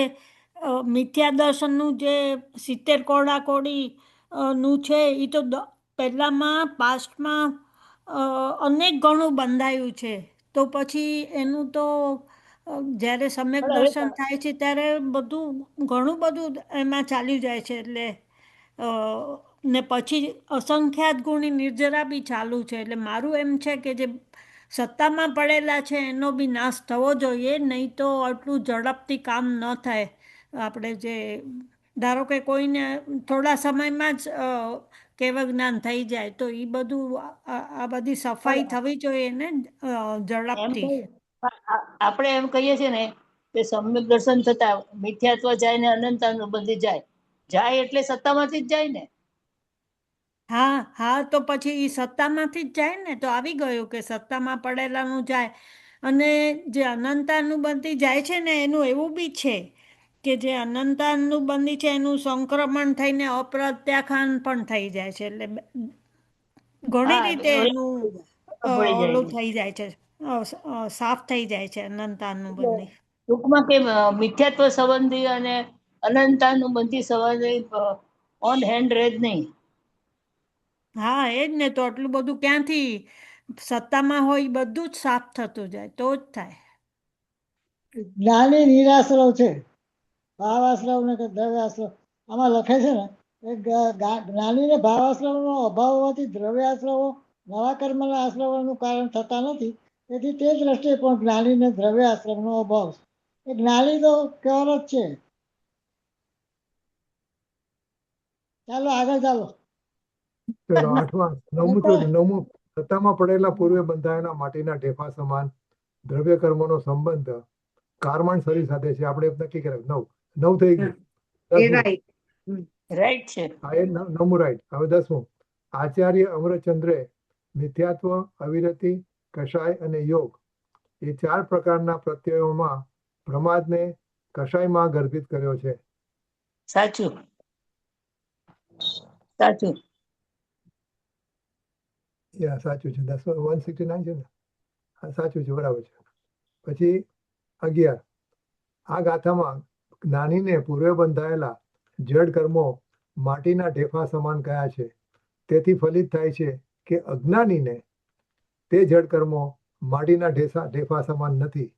મિથ્યા દર્શનનું જે 70 કોડા કોડી નું છે એ તો પહેલામાં પાસ્ટમાં અનેક ગણું બંધાયું છે. તો પછી એનું તો જ્યારે સમ્યક પણ હવે દર્શન થાય છે ત્યારે બધું ઘણું બધું એમાં ચાલ્યું જાય છે. એટલે ને પછી અસંખ્યાત ગુણી નિર્જરા બી ચાલુ છે. એટલે મારું એમ છે કે જે સત્તામાં પડેલા છે એનો બી નાશ થવો જોઈએ, નહીં તો આટલું ઝડપથી કામ ન થાય. આપણે જે ધારો કે કોઈને થોડા સમયમાં જ કેવળ જ્ઞાન થઈ જાય તો એ બધું આ બધી સફાઈ થવી જોઈએ ને એમ ઝડપથી. આપણે એમ કહીએ છીએ ને કે સમ્યક દર્શન થતા મિથ્યાત્વ જાય ને અનંતાનું બધી જાય એટલે સત્તામાંથી જ જાય ને. હા હા, તો પછી એ સત્તામાંથી જ જાય ને, તો આવી ગયું કે સત્તામાં પડેલાનું જાય. અને જે અનંતાનુબંધી જાય છે ને એનું એવું બી છે કે જે અનંતાનુબંધી છે એનું સંક્રમણ થઈને અપ્રત્યાખ્યાન પણ થઈ જાય છે. એટલે ઘણી હા, રીતે એનું ભળી જાય ઓલું છે. થઈ જાય છે, સાફ થઈ જાય છે અનંતાનુબંધી. ટૂંકમાં કે મિથ્યાત્વ સંબંધી અને અનંતાનુબંધી સંબંધી ઓન હેન્ડ રહે જ નહીં. હા એ જ ને, તો આટલું બધું ક્યાંથી સત્તામાં હોય બધું જ સાફ થતું જાય તો જ થાય. જ્ઞાની નિરાશ્રવ છે, ભાવાશ્રવ ને કે દ્રવ્યાશ્રવ આમાં લખે છે ને એ જ્ઞાનીને ભાવાશ્રવનો અભાવ હોવાથી દ્રવ્યાશ્રવો નવા કર્મના આશ્રવોનું કારણ થતા નથી. તેથી તે દ્રષ્ટિએ પણ જ્ઞાનીને દ્રવ્યાશ્રમનો અભાવ છે. એ જ્ઞાની તો ક્યોર જ છે. ચાલો આગળ ચાલો. ચલો 8માં 9મું જોયું. 9મું, સત્તામાં પડેલા પૂર્વે બંધાયેલા માટીના ઢેફા સમાન દ્રવ્ય કર્મનો સંબંધ કારમાન શરીર સાથે છે. આપણે નક્કી કર્યું 9 થઈ ગયું. એ 10મું, રાઈટ. રાઈટ છે. હા એ 9મું રાઈટ. હવે 10મું, આચાર્ય અમરચંદ્રે મિથ્યાત્વ, અવિરતિ, કષાય અને યોગ એ 4 પ્રકારના પ્રત્યયોમાં પ્રમાદને કષાયમાં ગર્ભિત કર્યો છે. સાચું સાચું. સાચું છે. 169 છે ને, હા સાચું છે, બરાબર છે. પછી 11, આ ગાથામાં જ્ઞાનીને પૂર્વે બંધાયેલા જડ કર્મો માટીના ઢેફા સમાન કયા છે. તેથી ફલિત થાય છે કે અજ્ઞાનીને તે જડ કર્મો માટીના ઢેફા સમાન નથી.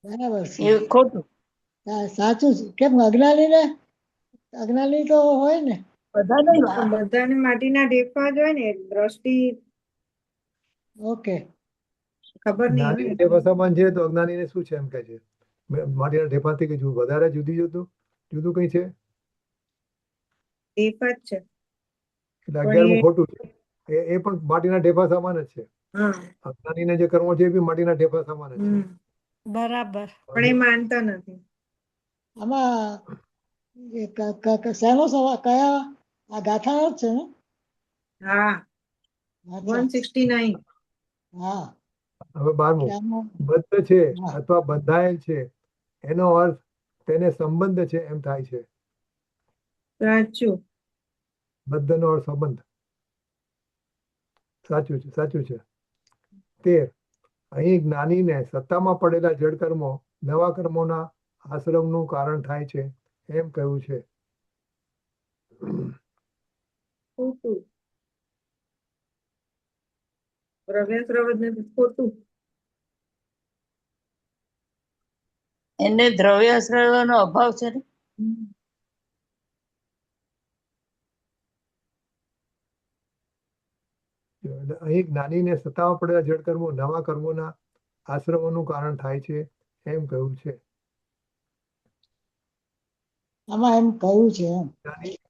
બરાબર છે. એ ખોટું. સાચું છે. કેમ અજ્ઞાની તો હોય ને. બધા નહીં. બધાને માટીના ઢેફા જ હોય ને, દ્રષ્ટિ ઓકે. ખબર નહીં જ્ઞાનીને હોય. ઢેફા સમાન છે તો અજ્ઞાનીને શું છે એમ કે છે. માટીના ઢેફાથી કઈ વધારે જુદું કઈ છે. ઢેફા જ છે. એટલે પણ 11મું ખોટું છે. એ પણ માટીના ઢેફા સમાન જ છે. હા. અજ્ઞાનીને જે કર્મો છે એ બી માટીના ઢેફા સમાન જ છે. બરાબર. પણ એ માનતા નથી. આમાં એ શેનો સવાલ કયા આ ગાથા જ છે ને હા અચ્છા 169. હા હવે 12મું, ત્યાંનો બદ્ધ છે હા અથવા બંધાયેલ છે એનો અર્થ તેને સંબંધ છે એમ થાય છે. સાચું. બદ્ધનો અર્થ સંબંધ. સાચું છે, સાચું છે. 13, અહીં જ્ઞાનીને સત્તામાં પડેલા જડ કર્મો નવા કર્મોના આશ્રમનું કારણ થાય છે એમ કહ્યું છે. ખોટું. દ્રવ્યાશ્રવ ને ખોટું. એને દ્રવ્યાશ્રયનો અભાવ છે ને. એટલે અહીં જ્ઞાનીને સત્તામાં પડેલા જડ કર્મો નવા કર્મોના આશ્રમોનું કારણ થાય છે એમ કહ્યું છે. આમાં એમ કહ્યું છે એમ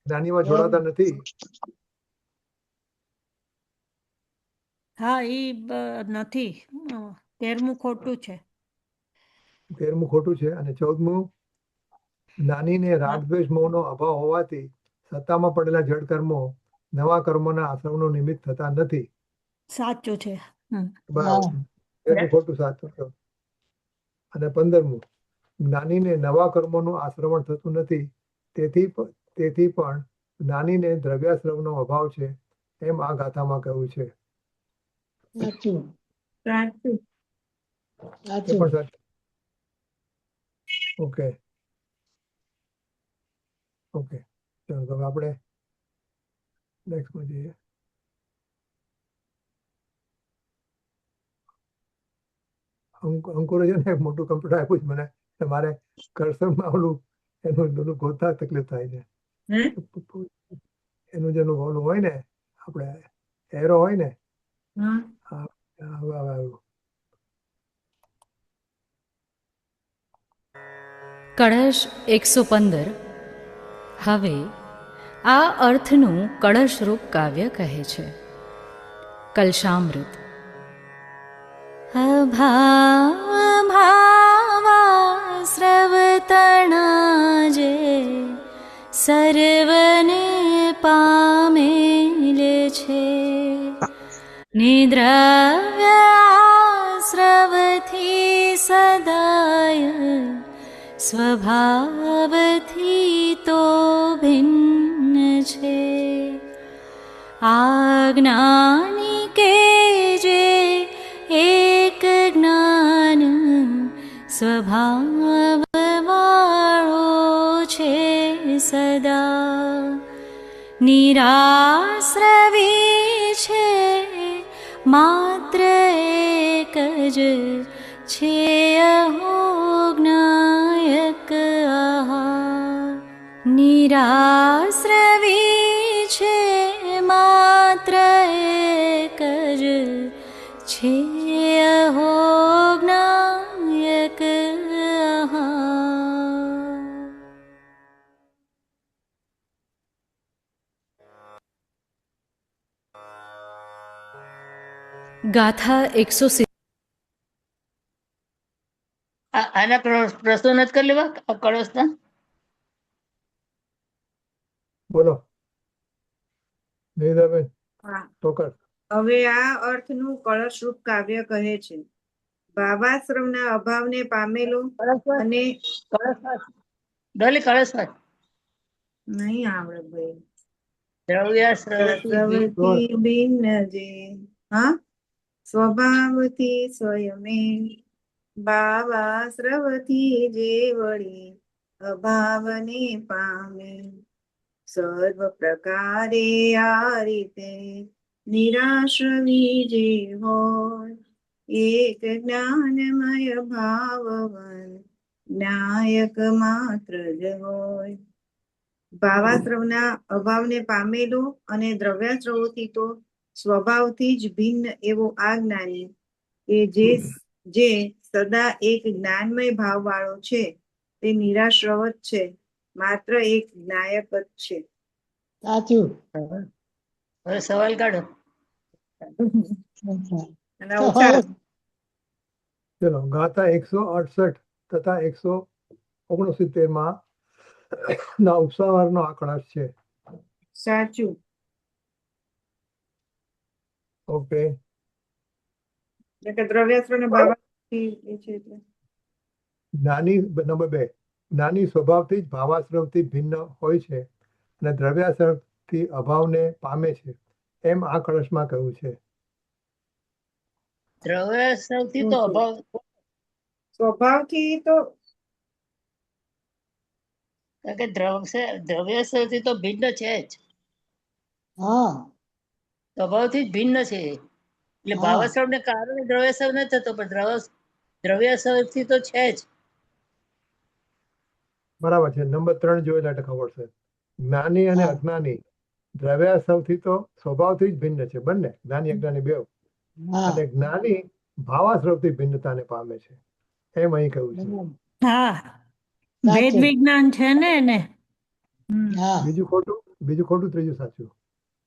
જ્ઞાનીમાં જોડાતા નથી. હા એ નથી 13મું ખોટું છે. 13મું ખોટું છે. અને 14મું, જ્ઞાનીને રાગ દ્વેષ મોહનો અભાવ હોવાથી સત્તામાં પડેલા જડ કર્મો નવા કર્મોના આશ્રમનું નિમિત્ત થતા નથી. સાચું છે. બરાબર. 13મું ખોટું, સાચું. અને 15મું, જ્ઞાનીને નવા કર્મોનું આશ્રવણ થતું નથી, તેથી પણ જ્ઞાનીને દ્રવ્યાશ્રવનો અભાવ છે એમ આ ગાથામાં કહ્યું છે. સાચું સાચું. એ સાચું પણ સાચું. ઓકે ઓકે, ચાલો હવે આપણે નેક્સ્ટમાં જઈએ. અંકુરે છે ને એક મોટું કમ્પ્યુટર આપ્યું છે મને, એટલે મારે કર્સરમાં એનું ગોતતા તકલીફ થાય છે. હે? એનું જેનું ઓલું હોય ને, આપણે એરો હોય ને, હા હવે આવ્યું. કળશ 115. હવે આ અર્થનું કળશરૂપ કાવ્ય કહે છે. કલશામૃત. અભાવાશ્રવતણા જે સર્વને પામેલ છે, નિદ્રવ્ય આશ્રવથી સદાય સ્વભાવથી તો ભિન્ન છે. આ જ્ઞાની કે જે એક જ્ઞાન સ્વભાવવાળો છે સદા, નિરાશ્રવી છે માત્ર એક જ છે અહો જ્ઞાયક. નિરાશ્રવી છે માત્ર એક જ છે અહો જ્ઞાયક. ગાથા 170. આના પ્રશ્નો નથી કરી લેવા આ કળશના. બોલો નિવેદાબેન, હા. ટોકર. હવે આ અર્થનું કળશરૂપ કાવ્ય કહે છે. ભાવાશ્રમના અભાવને પામેલો કળશવાદ, અને કળશવાદ, ડોલી કળશવાદ. નહીં આવડે ભાઈ. દ્રવ્યાશ્રયથી દ્રવ્યથી ભિન્ન જે હા સ્વભાવથી સ્વયમે ભાવાશ્રવથી જે વળી અભાવને પામે, સર્વ પ્રકારે આ રીતે નિરાશ્રવી જે હોય, એક જ્ઞાનમય ભાવવન જ્ઞાયક માત્ર જ હોય. ભાવાશ્રવના અભાવને પામેલો અને દ્રવ્યાશ્રવોથી તો સ્વભાવથી જ ભિન્ન એવો આ જ્ઞાની કે જે સદા એક જ્ઞાનમય ભાવ વાળો છે, તે નિરાશ્રવ જ છે, માત્ર એક જ્ઞાયક જ છે. સાચું હવે સવાલ કાઢો. અને ઉચ્ચાર ચલો ગાથા 168 તથા 169 માં ના ઉપસાવારનો આકળાશ છે. સાચું. ઓકે. એટલે કે દ્રવ્યાશ્રવ ને ભાવાશ્રવ એ છે એટલે. જ્ઞાની નંબર 2, જ્ઞાની સ્વભાવથી જ ભાવાશ્રવથી ભિન્ન હોય છે અને દ્રવ્યાશ્રવથી અભાવને પામે છે, એમ આ કળશમાં કહ્યું છે. દ્રવ્યાશ્રવથી તો અભાવ, સ્વભાવથી તો કારણ કે દ્રવ્યાશ્રવથી તો ભિન્ન છે જ, હા સ્વભાવથી જ ભિન્ન છે. એટલે હા. ભાવાશ્રવને કારણે દ્રવ્યાશ્રવ નથી થતો, પણ દ્રવ્યાશ્રવથી તો છે જ. બરાબર છે. નંબર 3 જોયેલા એટલે ખબર છે. જ્ઞાની અને હા. અજ્ઞાની દ્રવ્યાશ્રવથી તો સ્વભાવથી જ ભિન્ન છે, બંને જ્ઞાની અજ્ઞાની બે. હા અને જ્ઞાની ભાવાશ્રવથી ભિન્નતાને પામે છે, એમ અહીં કહ્યું છે. બરાબર. હા વેદ સાચું. વિજ્ઞાન છે ને એને. હા બીજું ખોટું, ત્રીજું સાચું.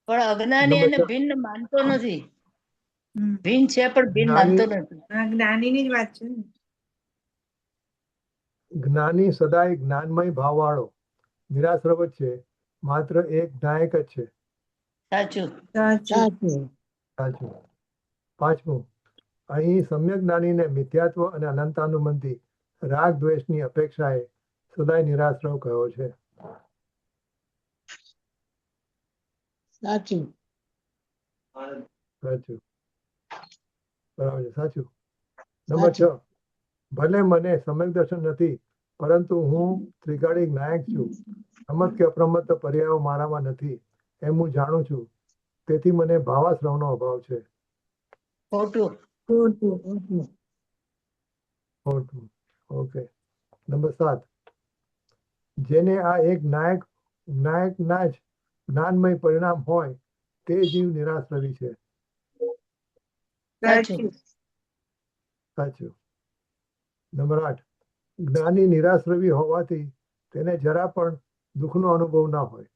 પણ અજ્ઞાની નંબર એને 4, ભિન્ન માનતો નથી. હમ. ભિન્ન છે પણ ભિન્ન જ્ઞાની માનતો નથી. આ જ્ઞાનીની જ વાત છે ને. જ્ઞાની સદાય જ્ઞાનમય ભાવવાળો નિરાશ્રવ જ છે, માત્ર એક નાયક જ છે. સાચું. સાચું. સાચું. સાચું. 5મું, અહીં સમ્યક જ્ઞાનીને મિથ્યાત્વ અને અનંતાનુબંધી રાગ દ્વેષની અપેક્ષાએ સદાય નિરાશ્રવ કહ્યો છે. સાચું. સાચું. બરાબર છે. સાચું. નંબર 6, ભલે મને સમ્યક દર્શન નથી, પરંતુ હું ત્રિકાળિક નાયક છું. રમત કે અપ્રમત્ત પર્યાયો મારામાં નથી, એમ હું જાણું છું. તેથી મને ભાવાશ્રવનો અભાવ છે. ખોટું. ખોટું. ખોટું. ખોટું. ઓકે. નંબર 7, જેને આ એક નાયકના જ જ્ઞાનમય પરિણામ હોય તે જીવ નિરાશ્રવી છે. સાચું. સાચું. નંબર 8, જ્ઞાની નિરાશ્રવી હોવાથી તેને જરા પણ દુઃખનો અનુભવ ના હોય.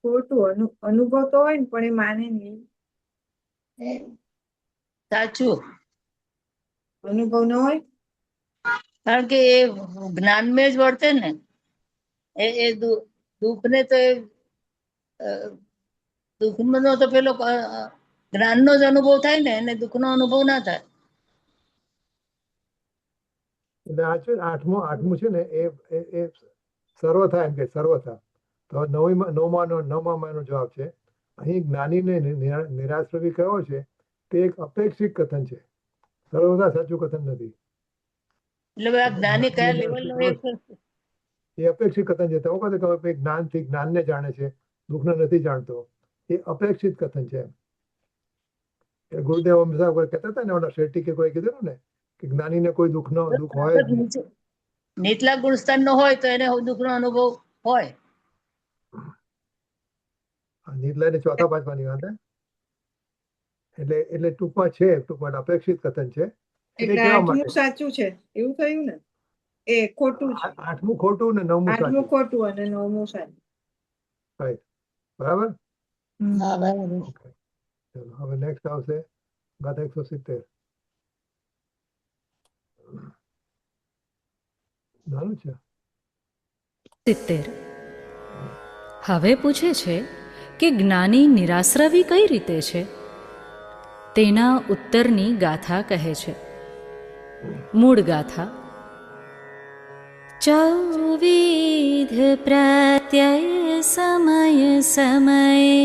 ખોટું. અનુભવ તો હોય ને પણ એ માને નહીં. સાચું. અનુભવ ન હોય. કારણ કે એ જ્ઞાનમાં જ વર્તે ને, એ દુઃખને તો દુઃખનો તો પેલો જ્ઞાનનો જ અનુભવ થાય ને, એને દુઃખનો અનુભવ ના થાય. એટલે આ છે આઠમું છે ને એ સર્વથા, એમ કે સર્વથા. તો નવમાનો જવાબ છે. અહીં જ્ઞાનીને નિરાશ્રવી કયો છે તે એક અપેક્ષિત કથન છે, સર્વથા સાચું કથન નથી. એટલે આ જ્ઞાની કયા લેવલનો એ અપેક્ષિત કથન છે. તો કહે કે જ્ઞાનથી જ્ઞાનને જાણે છે, દુઃખને નથી જાણતો, એ અપેક્ષિત કથન છે. એ ગુરુદેવ સાહેબ કોઈ કહેતા હતા ને, ઓલા શેટ્ટી કે કોઈ કીધું ને કે જ્ઞાનીને કોઈ દુઃખ હોય જ નહીં. નીચલા ગુણસ્તરનો હોય તો એને દુઃખનો અનુભવ હોય. નીચલા ને ચોથા પાંચમાની વાત. એટલે ટૂંકમાં અપેક્ષિત કથન છે. એટલે કહેવા 8મું માટે સાચું છે એવું થયું ને. એ ખોટું છે. 8મું ખોટું ને 9મું 8મું સાચું. ખોટું અને 9મું સાચું. બરાબર. હા બરાબર. ઓકે. ચલો હવે નેક્સ્ટ આવશે ગાથા 170. નાનું છે. 70. હવે પૂછે છે કે જ્ઞાની નિરાશ્રવી કઈ રીતે છે? તેના ઉત્તરની ગાથા કહે છે. મૂળ ગાથા: ચૌવિધ પ્રત્યય સમય સમયે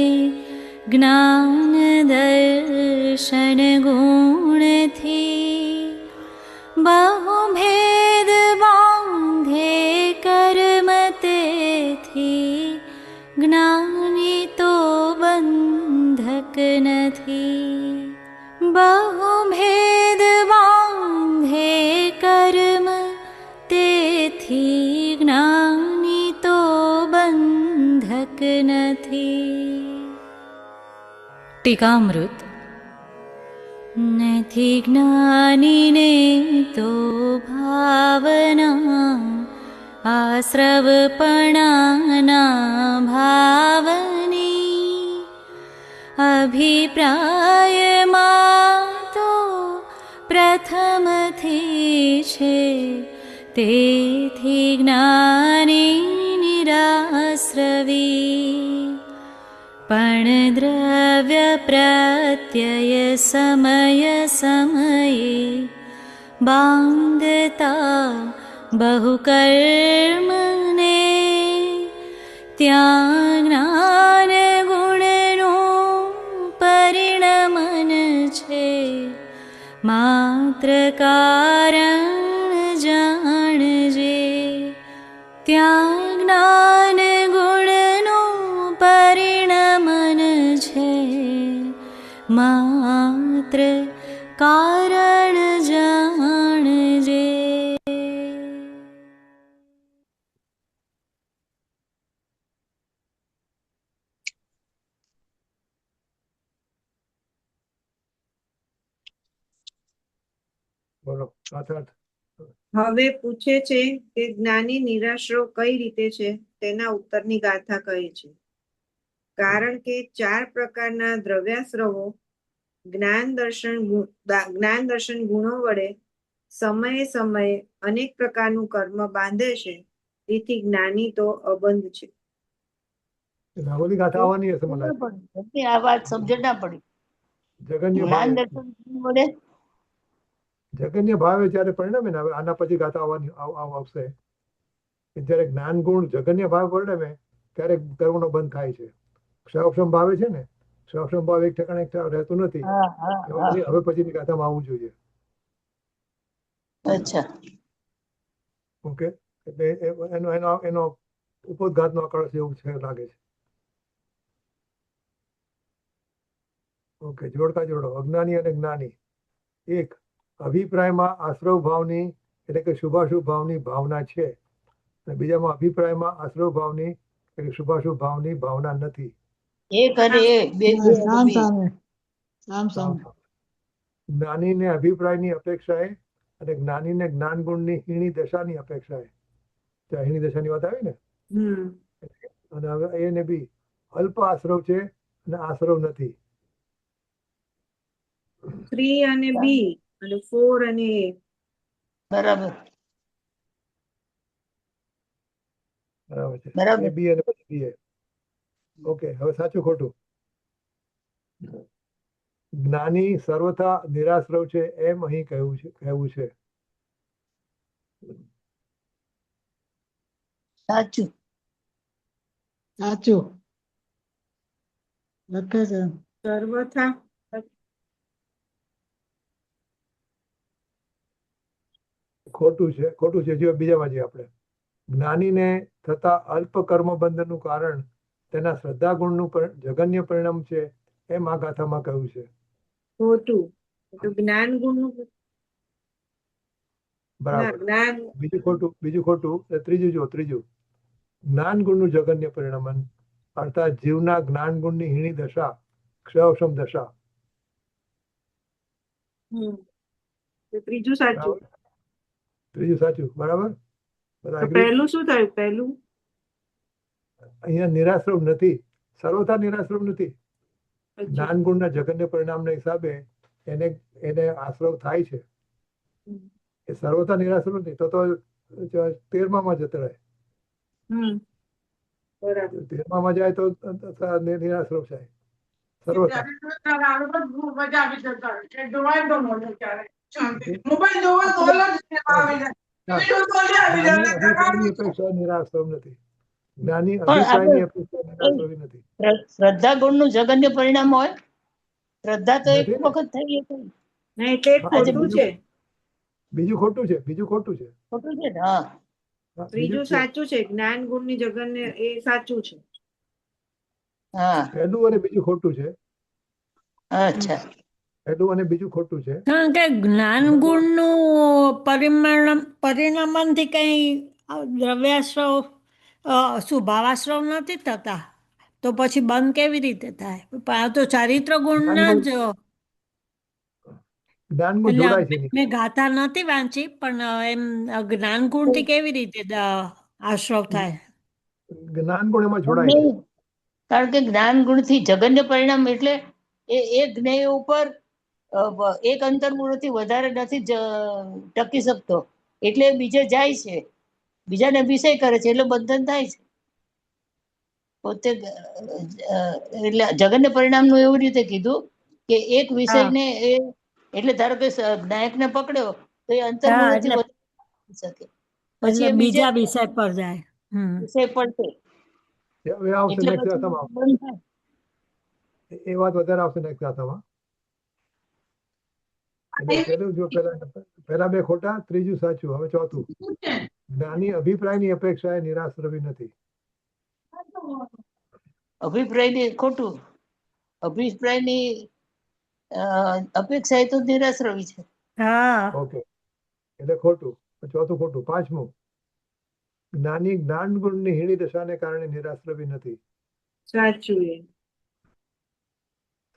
જ્ઞાન દર્શન ગુણથી બહુ ભેદ બાંધે કર્મ તેથી જ્ઞાની તો બંધક નથી. બહુ ભેદ બાંધે કર્મ તેથી જ્ઞાની તો બંધક નથી. ટીકામૃત: નથી જ્ઞાનીને તો ભાવના આશ્રવપણાના ભાવની અભિપ્રાયમાં તો પ્રથમથી છે તેથી જ્ઞાની નિરાશ્રવી પણ દ્રવ્ય પ્રત્યય સમય સમયે બાંધતા બહુ કર્મને ત્યાં જ્ઞાન ગુણનું પરિણમન છે માત્ર કારણ જાણજે ત્યાં જ્ઞાન ગુણનું પરિણમન છે માત્ર કારણ જાણજે. બોલો ગાથાર્થ. હવે પૂછે છે કે જ્ઞાની નિરાશ્રવ કઈ રીતે છે તેના ઉત્તરની ગાથા કહે છે. કારણ કે 4 પ્રકારના દ્રવ્યાશ્રવો જ્ઞાન દર્શન ગુણો વડે સમયે સમયે અનેક પ્રકારનું કર્મ બાંધે છે તેથી જ્ઞાની તો અબંધ છે. આ બધી ગાથા આવવાની હશે મને લાગે. આ વાત સમજણ ના પડી. જગન્ય જ્ઞાન ભાવે દર્શન વડે જગન્ય ભાવે જ્યારે પરિણમે ને હવે આના પછી ગાથા આવશે કે જ્યારે જ્ઞાન ગુણ જગન્ય ભાવ પરિણમે ત્યારે કર્મનો બંધ થાય છે. ક્ષયક્ષમ ભાવે છે ને, ક્ષયક્ષમ ભાવ એક ઠેકાણે રહેતું નથી. હા હા હા હવે પછીની ગાથામાં આવવું જોઈએ. અચ્છા ઓકે, એટલે એનો ઉપોદઘાતનો આકળ છે એવું છે લાગે છે. ઓકે, જોડકા જોડો. અજ્ઞાની અને જ્ઞાની. એક, અભિપ્રાયમાં આશ્રવ ભાવની એટલે કે શુભાશુભ ભાવની ભાવના છે અને બીજામાં અભિપ્રાયમાં આશ્રવ ભાવની એટલે કે શુભાશુભ ભાવની ભાવના નથી. એક અને એક બે સામ સામે સામ સામે. જ્ઞાનીને અભિપ્રાયની અપેક્ષાએ અને જ્ઞાનીને જ્ઞાન ગુણની હીણી દશાની અપેક્ષાએ. ત્યાં હીણી દશાની વાત આવી ને, અને હવે એ ને બી અલ્પ આશ્રવ છે અને આશ્રવ નથી. 3 અને બી અને 4 અને એ. બરાબર બરાબર છે. બરાબર. એ બી અને પછી બી એ. ઓકે, હવે સાચું ખોટું. જ્ઞાની સર્વથા નિરાશ્રવ છે એમ અહીં કહેવું છે. સાચું સાચું લખે છે. સર્વથા ખોટું છે, ખોટું છે. જો બીજામાં જઈએ આપણે, જ્ઞાનીને થતા અલ્પ કર્મ બંધનનું કારણ તેના શ્રદ્ધા ગુણનું જગન્ય પરિણામ છે એમ આ ગાથામાં કહ્યું છે. ખોટું. તો જ્ઞાન ગુણનું બરાબર. જ્ઞાન બીજું ખોટું. ત્રીજું જો, ત્રીજું, જ્ઞાન ગુણનું જગન્ય પરિણામન અર્થાત જીવના જ્ઞાન ગુણની હીણી દશા, ક્ષયક્ષમ દશા. તો ત્રીજું સાચું. ત્રીજું સાચું. બરાબર. બધા તો agree? પહેલું શું થયું? પહેલું અહીંયા નિરાશ્રમ નથી, સર્વથા નિરાશ્રમ નથી. જ્ઞાન ગુણના જગન્ય પરિણામના હિસાબે એને આશ્રવ થાય છે. એ સર્વથા નિરાશ્રમ નથી. તો 13માં જતો રહે. બરાબર. 13માં જાય તો નિરાશ્રમ થાય સર્વથા. અભિપ્રાયની અપેક્ષા નિરાશ્રમ નથી. જ્ઞાની અભિપ્રાયની અપેક્ષા નિરાશ્રવી નથી. શ્રદ્ધા ગુણનું જગન્ય પરિણામ હોય. શ્રદ્ધા તો એક નથી ને. વખત થઈ હતી. નહીં, એટલે એ ખોટું છે. બીજું ખોટું છે. બીજું ખોટું છે. ખોટું છે ને? હા હા, ત્રીજું બીજું છે. સાચું છે. જ્ઞાન ગુણની જગન્ય એ સાચું છે. હા પહેલું અને બીજું ખોટું છે. અચ્છા પહેલું અને બીજું ખોટું છે. કારણ કે જ્ઞાન ગુણનું પરિણમનથી કઈ દ્રવ્યાશ્રવ શું ભાવાશ્રવ નથી થતા, તો પછી બંધ કેવી રીતે થાય? પણ આ તો ચારિત્ર ગુણના જ. જ્ઞાન ગુણ જોડાય છે એની. મેં ગાથા નથી વાંચી, પણ એમ જ્ઞાન ગુણથી કેવી રીતે આશ્રવ થાય? જ્ઞાન ગુણ એમાં જોડાય છે. નહીં. કારણ કે જ્ઞાન ગુણથી જગન્ય પરિણામ એટલે એ જ્ઞેય ઉપર એક અંતર્મુળથી વધારે નથી ટકી શકતો. એટલે બીજે જાય છે, બીજાને વિષય કરે છે એટલે બંધન થાય છે. પોતે એટલે જગન્ય પરિણામનું એવું રીતે કીધું કે એક વિષયને એ એટલે ધારો કે નાયકને પકડ્યો તો એ અંતર્મુખથી એટલે વધારી શકે, પછી એ બીજા વિષય પર જાય. વિષય પડશે હવે આવશે એટલે નેક્સ્ટ પછી ક્લાસમાં બંધ થાય. એ વાત વધારે આવશે નેક્સ્ટ ક્લાસમાં. એટલે પેલું જો પેલા બે ખોટા, ત્રીજું સાચું. હવે ચોથું, જ્ઞાની અભિપ્રાયની અપેક્ષાએ નિરાશ્રવી નથી. અભિપ્રાયની ખોટું, અભિપ્રાયની અપેક્ષા એ તો નિરાશ્રવી છે. ઓકે, એટલે ખોટું. ચોથું ખોટું. પાંચમું, જ્ઞાની જ્ઞાન ગુણની હીણી દશાને કારણે નિરાશ્રવી નથી. સાચું. એ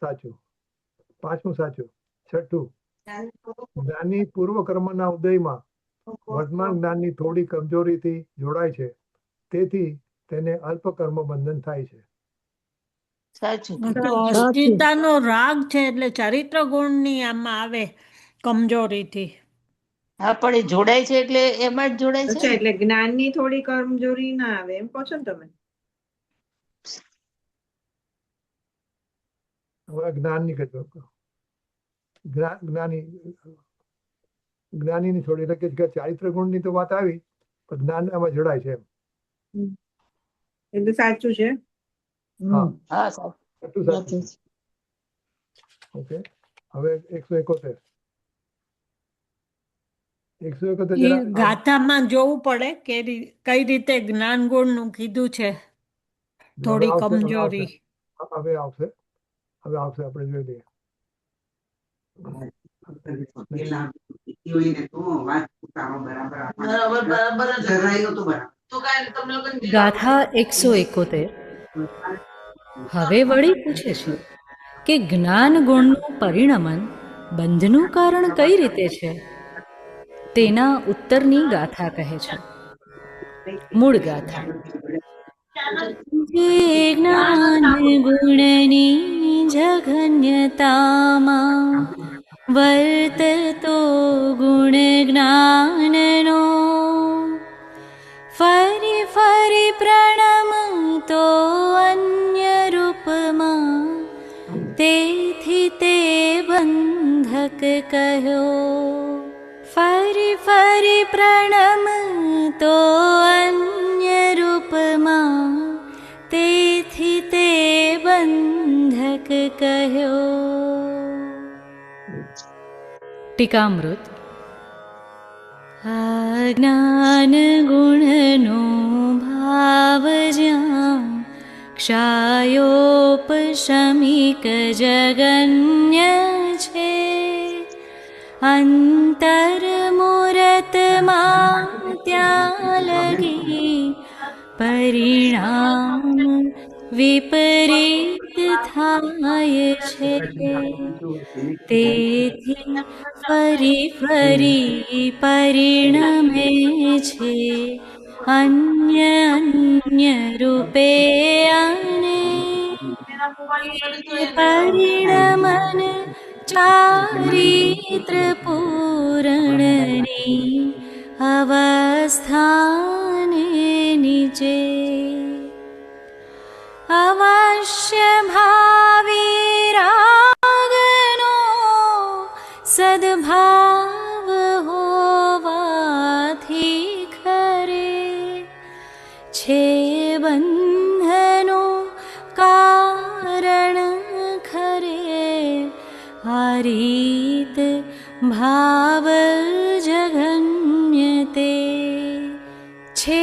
સાચું. પાંચમું સાચું. છઠ્ઠું, જ્ઞાની પૂર્વ કર્મના ઉદયમાં વર્તમાન જ્ઞાનની થોડી કમજોરીથી જોડાય છે, તેથી તેને અલ્પ કર્મ બંધન થાય છે. સાચું. તો અસ્થિરતાનો રાગ છે એટલે ચરિત્ર ગુણની આમાં આવે કમજોરીથી. હા, પણ એ જોડાય છે એટલે એમાં જ જોડાય છે. અચ્છા, એટલે જ્ઞાનની થોડી કમજોરી ના આવે એમ કહો છો ને તમે? હવે જ્ઞાનની જ્ઞાનીની થોડી, એટલે કે ચારિત્ર ગુણની તો વાત આવી, પણ જ્ઞાન આમાં જોડાય છે એમ. એટલે સાચું છે. હા, સાચું. સાચું. ઓકે, હવે 171. 171 એ ગાથામાં જોવું પડે કે કઈ રીતે જ્ઞાન ગુણનું કીધું છે, થોડી કમજોરી. હવે આવશે આપણે જોઈ લઈએ. ગાથા 171. હવે વળી પૂછે છે કે જ્ઞાન ગુણનું પરિણમન બંધનું કારણ કઈ રીતે છે? તેના ઉત્તરની ગાથા કહે છે. મૂળ ગાથા. જે જ્ઞાન ગુણની જઘન્યતામાં વર્તતો ગુણ જ્ઞાનનો ફરી ફરી પ્રણમતો અન્ય રૂપમાં, તેથી તે બંધક કહ્યો. ફરી ફરી પ્રણમતો અન્ય રૂપમાં, તેથી તે બંધક કહ્યો. ટીકામૃત. આ જ્ઞાન ગુણનો ભાવ જ્યાં ક્ષાયોપશમિક જગન્ય છે, અંતર્મુરતમાં ત્યાં લગી પરિણામ વિપરીત થાય છે. તેથી ફરી ફરી પરિણમે છે અન્ય અન્ય રૂપે, અને પરિણમન ચારિત્ર પૂરણની અવસ્થાને નીચે. અવશ્ય ભાવી રાગનો સદભાવ હોવાથી ખરે છે બંધનો કારણ ખરે. આ રીત ભાવ જગન્ય તે છે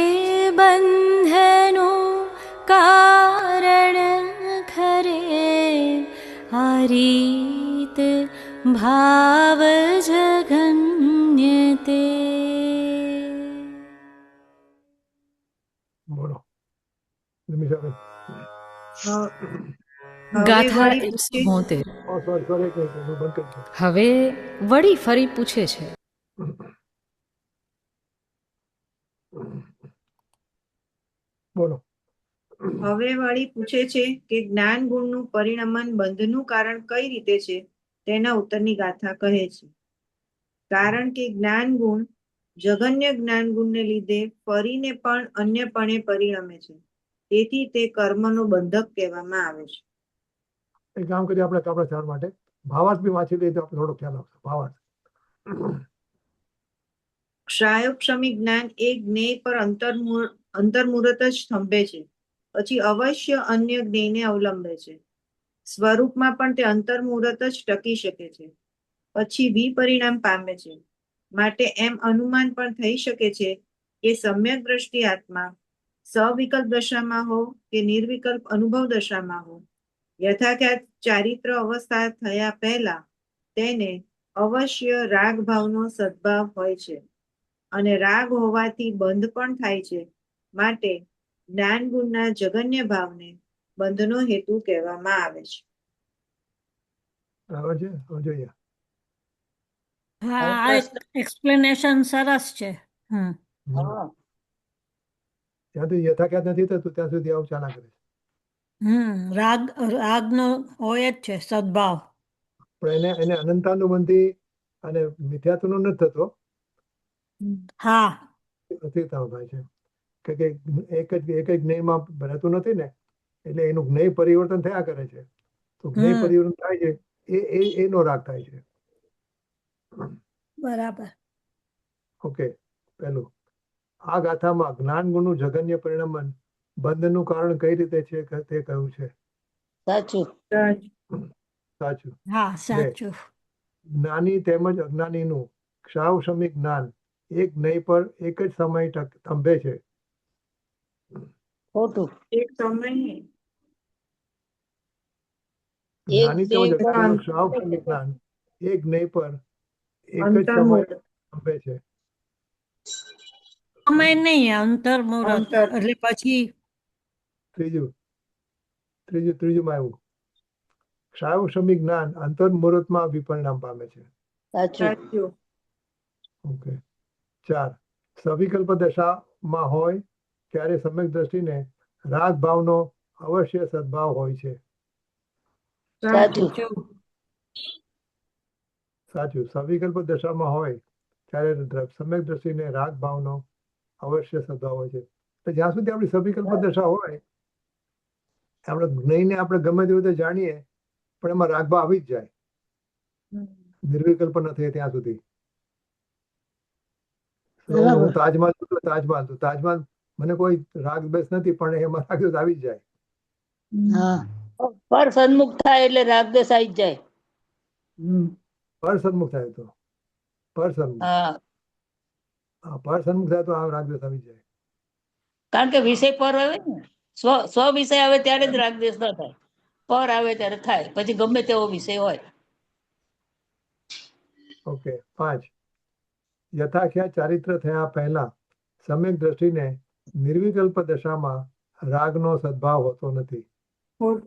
બંધનો કારણ ખરે. આ રીત ભાવ જગન્ય તે. બોલો નિમિષાબેન. ગાથા 172. હવે વળી ફરી પૂછે છે. બોલો. હવે વળી પૂછે છે કે જ્ઞાન ગુણનું પરિણમન બંધનું કારણ કઈ રીતે છે, તેના ઉત્તરની ગાથા કહે છે. કારણ કે જ્ઞાન ગુણ જગન્ય જ્ઞાન ગુણને લીધે ફરીને પણ અન્યપણે પરિણમે છે. તેથી તે કર્મનો બંધક કહેવામાં આવે છે. એક કામ કરીએ આપણે આપણા ચાર માટે ભાવાર્થ બી વાંચી લઈએ તો આપણે થોડો ખ્યાલ આવશે. ભાવાર્થ ક્ષાયોક્ષમી જ્ઞાન એ જ્ઞેય પર અંતર્મુહૂર્ત જ સ્તંભે છે. પછી અવશ્ય અન્ય જ્ઞેયને અવલંબે છે. સ્વરૂપમાં પણ તે અંતર્મુહૂર્ત જ ટકી શકે છે. પછી વિપરિણામ પામે છે. માટે એમ અનુમાન પણ થઈ શકે છે કે સમ્યક દ્રષ્ટિ આત્મા સવિકલ્પ દશામાં હો કે નિર્વિકલ્પ અનુભવ દશામાં હો, યથાખ્યાત ચારિત્ર અવસ્થા થયા પહેલા તેને અવશ્ય રાગ ભાવનો સદભાવ હોય છે અને રાગ હોવાથી બંધ પણ થાય છે. માટે જ્ઞાન ગુણના જગન્ય ભાવને બંધનો હેતુ કહેવામાં આવે છે. બરાબર છે. હવે જોઈએ હા આ એક્સપ્લેનેશન સરસ છે. હા. જ્યાં સુધી યથાખ્યાત નથી થતું ત્યાં સુધી આવું ચાલ્યા કરે છે. રાગનો હોય જ છે સદભાવ. પણ એને અનંતાનુબંધી અને મિથ્યાત્વનો નથી થતો, હા અતિતાવ થાય છે કે એક જ જ્ઞેયમાં રહેતું નથી ને, એટલે એનું જ્ઞેય પરિવર્તન થયા કરે છે. તો જ્ઞેય પરિવર્તન થાય છે એનો રાગ થાય છે. બરાબર. ઓકે, પહેલું આ ગાથામાં જ્ઞાન ગુણનું જગન્ય પરિણમન બંધનું કારણ કઈ રીતે છે તે કહ્યું છે. સાચું. સાચું. હા સાચું. જ્ઞાની તેમજ અજ્ઞાનીનું ક્ષાવશમી જ્ઞાન એક જ્ઞેય પર એક જ સમય સ્તંભે છે. ખોટું. એક સમય જ્ઞાની તેમજ એક અજ્ઞાનીનું ક્ષાવશમી જ્ઞાન એક જ્ઞેય પર એક જ સમય સ્તંભે છે. સમય નહીં, અંતર્મુહૂર્ત એટલે પછી ત્રીજું આવ્યું ક્ષાવશમી જ્ઞાન અંતર્મુહૂર્તમાં વિપરિણામ પામે છે. સાચું. ઓકે. 4 સવિકલ્પ દશામાં હોય ત્યારે સમ્યક દ્રષ્ટિને રાગ ભાવનો અવશ્ય સદભાવ હોય છે. સાચું. સાચું. સવિકલ્પ દશામાં હોય ત્યારે સમ્યક દ્રષ્ટિને રાગ ભાવનો અવશ્ય સદભાવ હોય છે. તો જ્યાં સુધી આપણી સવિકલ્પ દશા હોય, આપણે જ્ઞેયને આપણે ગમે તેવી રીતે જાણીએ પણ એમાં રાગભાવ આવી જ જાય, નિર્વિકલ્પ નથી ત્યાં સુધી. હું તાજમહાલ તાજમહાલ મને કોઈ રાગ બેસ નથી પણ એમાં રાગ આવી જ જાય. પર સન્મુખ થાય એટલે રાગદેશ આવી જ જાય. પર સન્મુખ થાય તો પર સન્મુખ થાય તો આ રાગદેશ આવી જાય. કારણ કે વિષય પર આવે ને, સ્વ વિષય આવે ત્યારે જ રાગદેશ ન થાય. પર આવે ત્યારે થાય, પછી ગમે તેવો વિષય હોય. ઓકે. 5 યથાખ્યાત ચારિત્ર થયા પહેલા સમ્યક દ્રષ્ટિને નિર્વિકલ્પ દશામાં રાગનો સદભાવ હોતો નથી. 5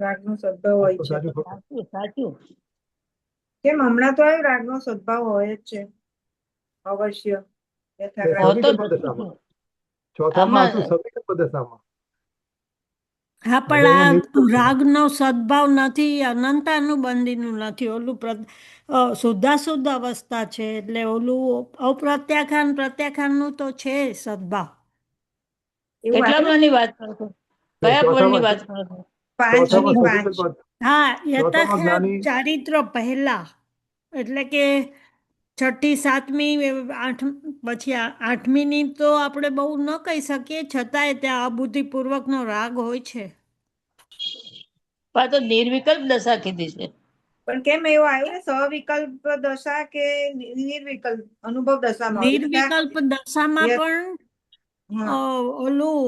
રાગનો સદભાવ હોય છે. સાચું. કેમ હમણાં તો આવ્યું રાગનો સદભાવ હોય જ છે અવશ્ય. ચોથામાં હતું સવિકલ્પ દશામાં. હા પણ આ રાગનો સદભાવ નથી, અનંતાનુબંધીનું નથી. ઓલું શુદ્ધાશુદ્ધ અવસ્થા છે એટલે ઓલું પ્રત્યાખ્યાનનું તો છે સદભાવ. કેટલા પળની વાત કરો છો? કયા પળની વાત કરો છો? 5 હા, યથાખ્યાત ચારિત્ર પહેલા એટલે કે 6ઠી 7મી 8 પછી 8મીની તો આપણે બહુ ન કહી શકીએ, છતાંય ત્યાં અબુદ્ધિપૂર્વકનો રાગ હોય છે. પણ તો નિર્વિકલ્પ દશા કીધી છે. પણ કેમ એવું આવ્યું ને સવિકલ્પ દશા કે નિર્વિકલ્પ અનુભવ દશામાં? નિર્વિકલ્પ દશામાં પણ ઓલું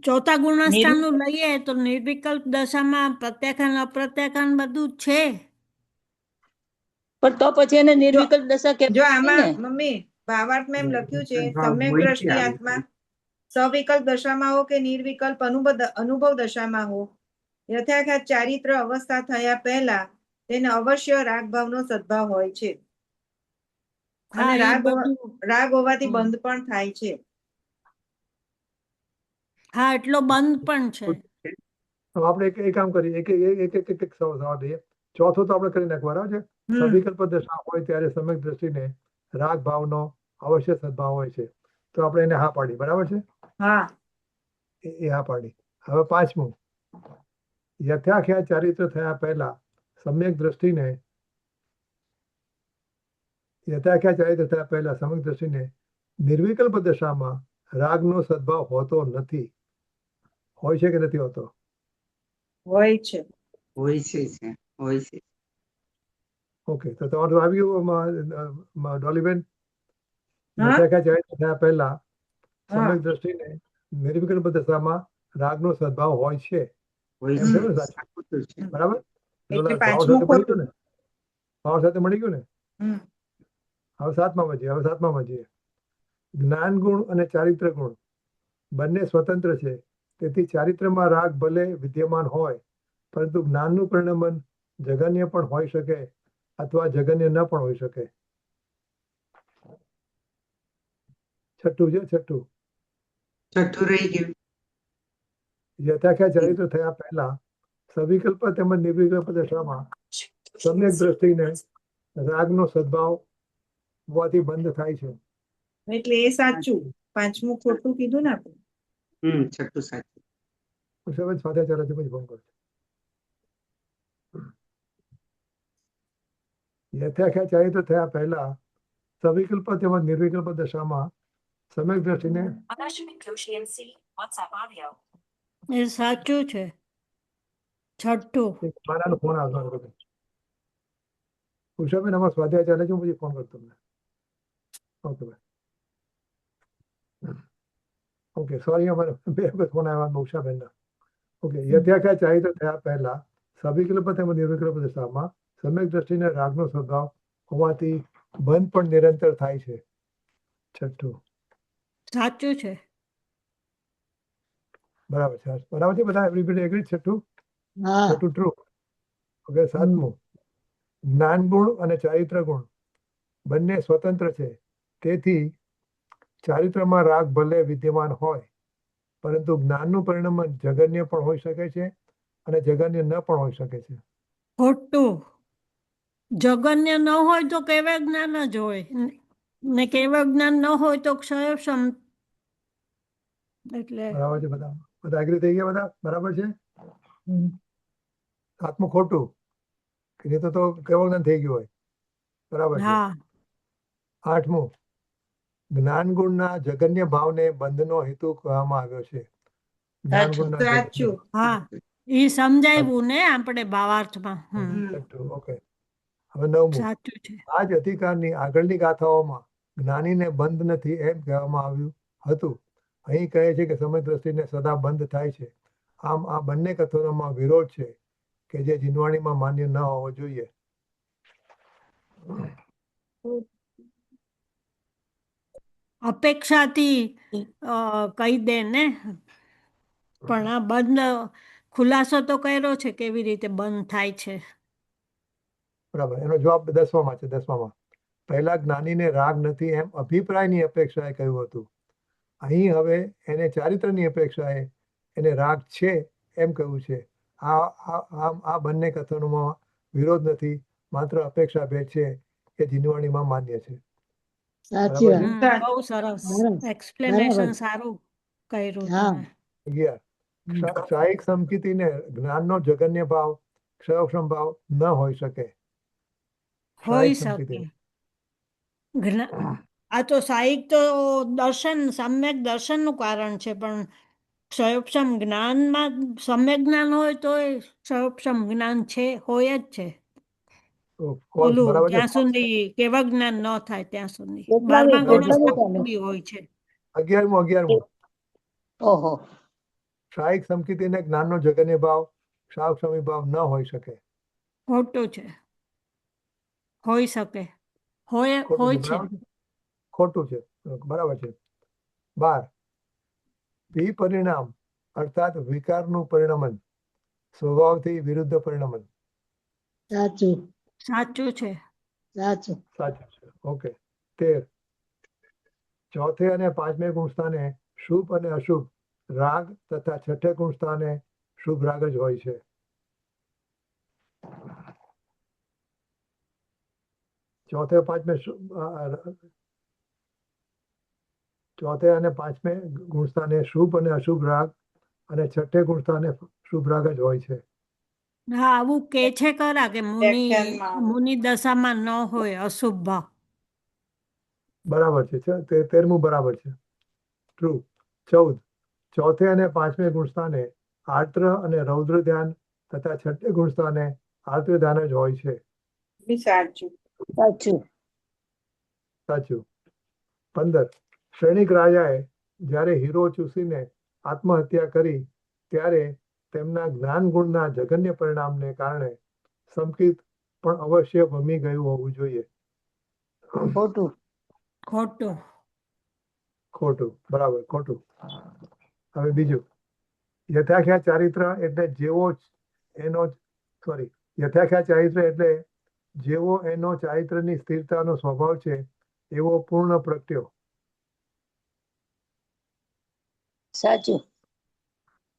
ચોથા ગુણસ્થાનનું લઈએ તો નિર્વિકલ્પ દશામાં પ્રત્યાખ્યાન અપ્રત્યાખ્યાન બધું છે. પણ તો પછી એને નિર્વિકલ્પ દશા કે જો આમાં મમ્મી ભાવાર્થમાં એમ લખ્યું છે સમ્યક દ્રષ્ટિ આત્મા સવિકલ્પ દશામાં હો કે નિર્વિકલ્પ અનુભવ દશામાં હો, યથાખ્યાત ચારિત્ર અવસ્થા થયા પહેલા તેને અવશ્ય રાગ ભાવનો સદભાવ હોય છે અને રાગ હોવાથી બંધ પણ થાય છે. હા, એટલો બંધ પણ છે. આપણે એક કામ કરીએ, એક સવાલ દઈએ. ચોથો તો આપણે કરી નાખ, બરાબર છે. હમ સવિકલ્પ દશા હોય ત્યારે સમ્યક દ્રષ્ટિને રાગ ભાવનો અવશ્ય સદભાવ હોય છે. તો આપણે એને હા પાડી, બરાબર છે. હા એ હા પાડી. હવે પાંચમું, યથાખ્યા ચારિત્ર થયા પહેલા સમ્યક દ્રષ્ટિને નિર્વિકલ્પ દશામાં રાગનો સદભાવ હોતો નથી. હોય છે કે નથી હોતો? હોય છે. હોય છે હોય છે. ઓકે, તો તમારું આવી ગયું ડોલીબેન? હા યથાખ્યા ચારિત્ર થયા પહેલા હા સમ્યક દ્રષ્ટિને નિર્વિકલ્પ દશામાં રાગનો સદભાવ હોય છે. હોય એમ છે. છે ને સાચું? ખોટું છે. બરાબર? એટલે ભાવ પાંચમું સાથે મળી ગયું ખોટું. ને? ભાવ સાથે મળી ગયું ને? હમ હવે સાતમામાં જઈએ. જ્ઞાન ગુણ અને ચારિત્ર ગુણ બંને સ્વતંત્ર છે. તેથી ચારિત્રમાં રાગ ભલે વિદ્યમાન હોય, પરંતુ જ્ઞાનનું પરિણમન જગન્ય પણ હોઈ શકે અથવા જગન્ય ન પણ હોઈ શકે. છઠ્ઠું છઠ્ઠું રહી ગયું. યથાખ્યા ચારિત્ર થયા પહેલા સવિકલ્પ તેમજ નિર્વિકલ્પ દશામાં સમ્યક દ્રષ્ટિને રાગનો સદભાવ હોવાથી બંધ થાય છે. એટલે એ સાચું. પાંચમું ખોટું કીધું ને આપણે. છઠ્ઠું સાચું. સમજ સાથે ચાલે છે, પછી ફોન કરજો. યથાખ્યા ચારિત્ર થયા પહેલા સવિકલ્પ તેમજ નિર્વિકલ્પ દશામાં સમ્યક દ્રષ્ટિને એ સાચું છે. છઠ્ઠું. એક મારાનો ફોન આવતો હતો. ઉષાબેન, આમાં સ્વાધ્યાય ચાલે છે, હું પછી ફોન કરતો તમને. ઓકે ભાઈ. ઓકે, સોરી, અમારે બે વખત ફોન આવ્યા ઉષાબેનના. ઓકે, યથાખ્યા ચારિત્ર થયા પહેલા સવિકલ્પ તેમજ નિર્વિકલ્પ દશામાં સમ્યક દ્રષ્ટિને રાગનો સ્વભાવ હોવાથી બંધ પણ નિરંતર થાય છે. છઠ્ઠું. સાચું છે. બરાબર છે બધા? Everybody agree? છઠ્ઠું હા ટ્રુ. ઓકે, સાતમું, જ્ઞાન ગુણ અને ચારિત્ર ગુણ બંને સ્વતંત્ર છે. તેથી ચારિત્રમાં રાગ ભલે વિદ્યમાન હોય, પરંતુ જ્ઞાનનું પરિણમન જગન્ય પણ હોઈ શકે છે અને જગન્ય ન પણ હોઈ શકે છે. ખોટું. જગન્ય ન હોય તો કેવળ જ્ઞાન જ હોય, ને કેવળ જ્ઞાન ન હોય તો ક્ષયક્ષમ. એટલે બરાબર છે બધા એગ્રી થઈ ગયા બધા? બરાબર છે. સાતમું ખોટું, કે જે તો કેવળ જ્ઞાન થઈ ગયું હોય. બરાબર છે. હા. આઠમું, જ્ઞાન ગુણના જગન્ય ભાવને બંધનો હેતુ કહેવામાં આવ્યો છે. જ્ઞાન ગુણના સાચું. હા, એ સમજાવ્યું ને આપણે ભાવાર્થમાં. છઠ્ઠું. ઓકે, હવે નવમું, સાચું છે. આ જ અધિકારની આગળની ગાથાઓમાં જ્ઞાનીને બંધ નથી એમ કહેવામાં આવ્યું હતું. અહીં કહે છે કે સમય દ્રષ્ટિને સદા બંધ થાય છે. આમ આ બંને કથનોમાં વિરોધ છે કે જે જીનવાણીમાં માન્ય ન હોવો જોઈએ. અપેક્ષાથી કહી દે ને, પણ આ બંધ ખુલાસો તો કર્યો છે કેવી રીતે બંધ થાય છે. બરાબર, એનો જવાબ 10માં છે. 10માં પહેલા જ્ઞાનીને રાગ નથી એમ અભિપ્રાયની અપેક્ષાએ કહ્યું હતું. અહીં હવે એને ચારિત્રની અપેક્ષાએ એને રાગ છે એમ કહ્યું છે. આ બંને કથનોમાં વિરોધ નથી, માત્ર અપેક્ષા ભેદ છે કે જીનવાણીમાં માન્ય છે. સાચી વાત. બહુ સરસ બરાબર. એક્સપ્લેનેશન, સારું કર્યું હા. તમે. 11, સાહિક સમકીતીને જ્ઞાનનો જગન્ય ભાવ ક્ષયક્ષમ ભાવ ન હોઈ શકે. હોઈ સાહિક શકે. સમકીતી. આ તો સાહિક તો દર્શન, સમ્યક દર્શનનું કારણ છે, પણ ક્ષયોપમ જ્ઞાનમાં સમ્યક જ્ઞાન હોય તો ક્ષયોપમ જ્ઞાન છે, હોય જ છે. ઓલું બરાબર છે. જ્યાં સુધી કેવા જ્ઞાન ન થાય ત્યાં સુધી કેટલામી 12મા કેટલામી ગુણસ્તર ચાલે? બી હોય છે. 11મું, ઓહો. સાહિક સમકીતીને જ્ઞાનનો જગન્ય ભાવ ક્ષાવક્ષમી ભાવ ન હોઈ શકે. ખોટું છે. હોઈ શકે. હોય ખોટું છે. છે. બરાબર છે. ખોટું છે. બરાબર છે. 12, વિપરિણામ અર્થાત વિકારનું પરિણમન સ્વભાવથી વિરુદ્ધ પરિણમન. સાચું. સાચું છે. સાચું. સાચું છે. ઓકે. 13, ચોથે અને પાંચમે ગુણસ્થાને શુભ અને અશુભ રાગ તથા છઠ્ઠે ગુણસ્થાને શુભ રાગ જ હોય છે. चौथे અને પાંચમે ગુણસ્થાને શુભ અને અશુભ રાગ અને છઠ્ઠે ગુણસ્થાને શુભ રાગ જ હોય છે. હા આવું કે છે ખરા કે વ્યાખ્યાનમાં આવે. મુનિ દશામાં ન હોય અશુભ ભાવ. બરાબર છે. તે 13મું બરાબર છે. ટ્રુ. 14 ચોથે અને પાંચમે ગુણસ્થાને આર્દ્ર અને રૌદ્ર ધ્યાન તથા છઠ્ઠે ગુણસ્થાને આર્દ્ર ધ્યાન જ હોય છે. બી સાચું. સાચું. સાચું. 15 સૈનિક રાજાએ જ્યારે હીરો ચૂસીને આત્મહત્યા કરી ત્યારે તેમના જ્ઞાન ગુણના જઘન્ય પરિણામને કારણે સંકિત પણ અવશ્ય ભમી ગયું હોવું જોઈએ. ખોટું. ખોટું. ખોટું. બરાબર. ખોટું. હવે બીજું, યથાખ્યા ચારિત્ર એટલે જેવો એનો સોરી યથાખ્યા ચારિત્ર એટલે જેવો એનો ચારિત્રની સ્થિરતાનો સ્વભાવ છે એવો પૂર્ણ પ્રત્યો. સાચું.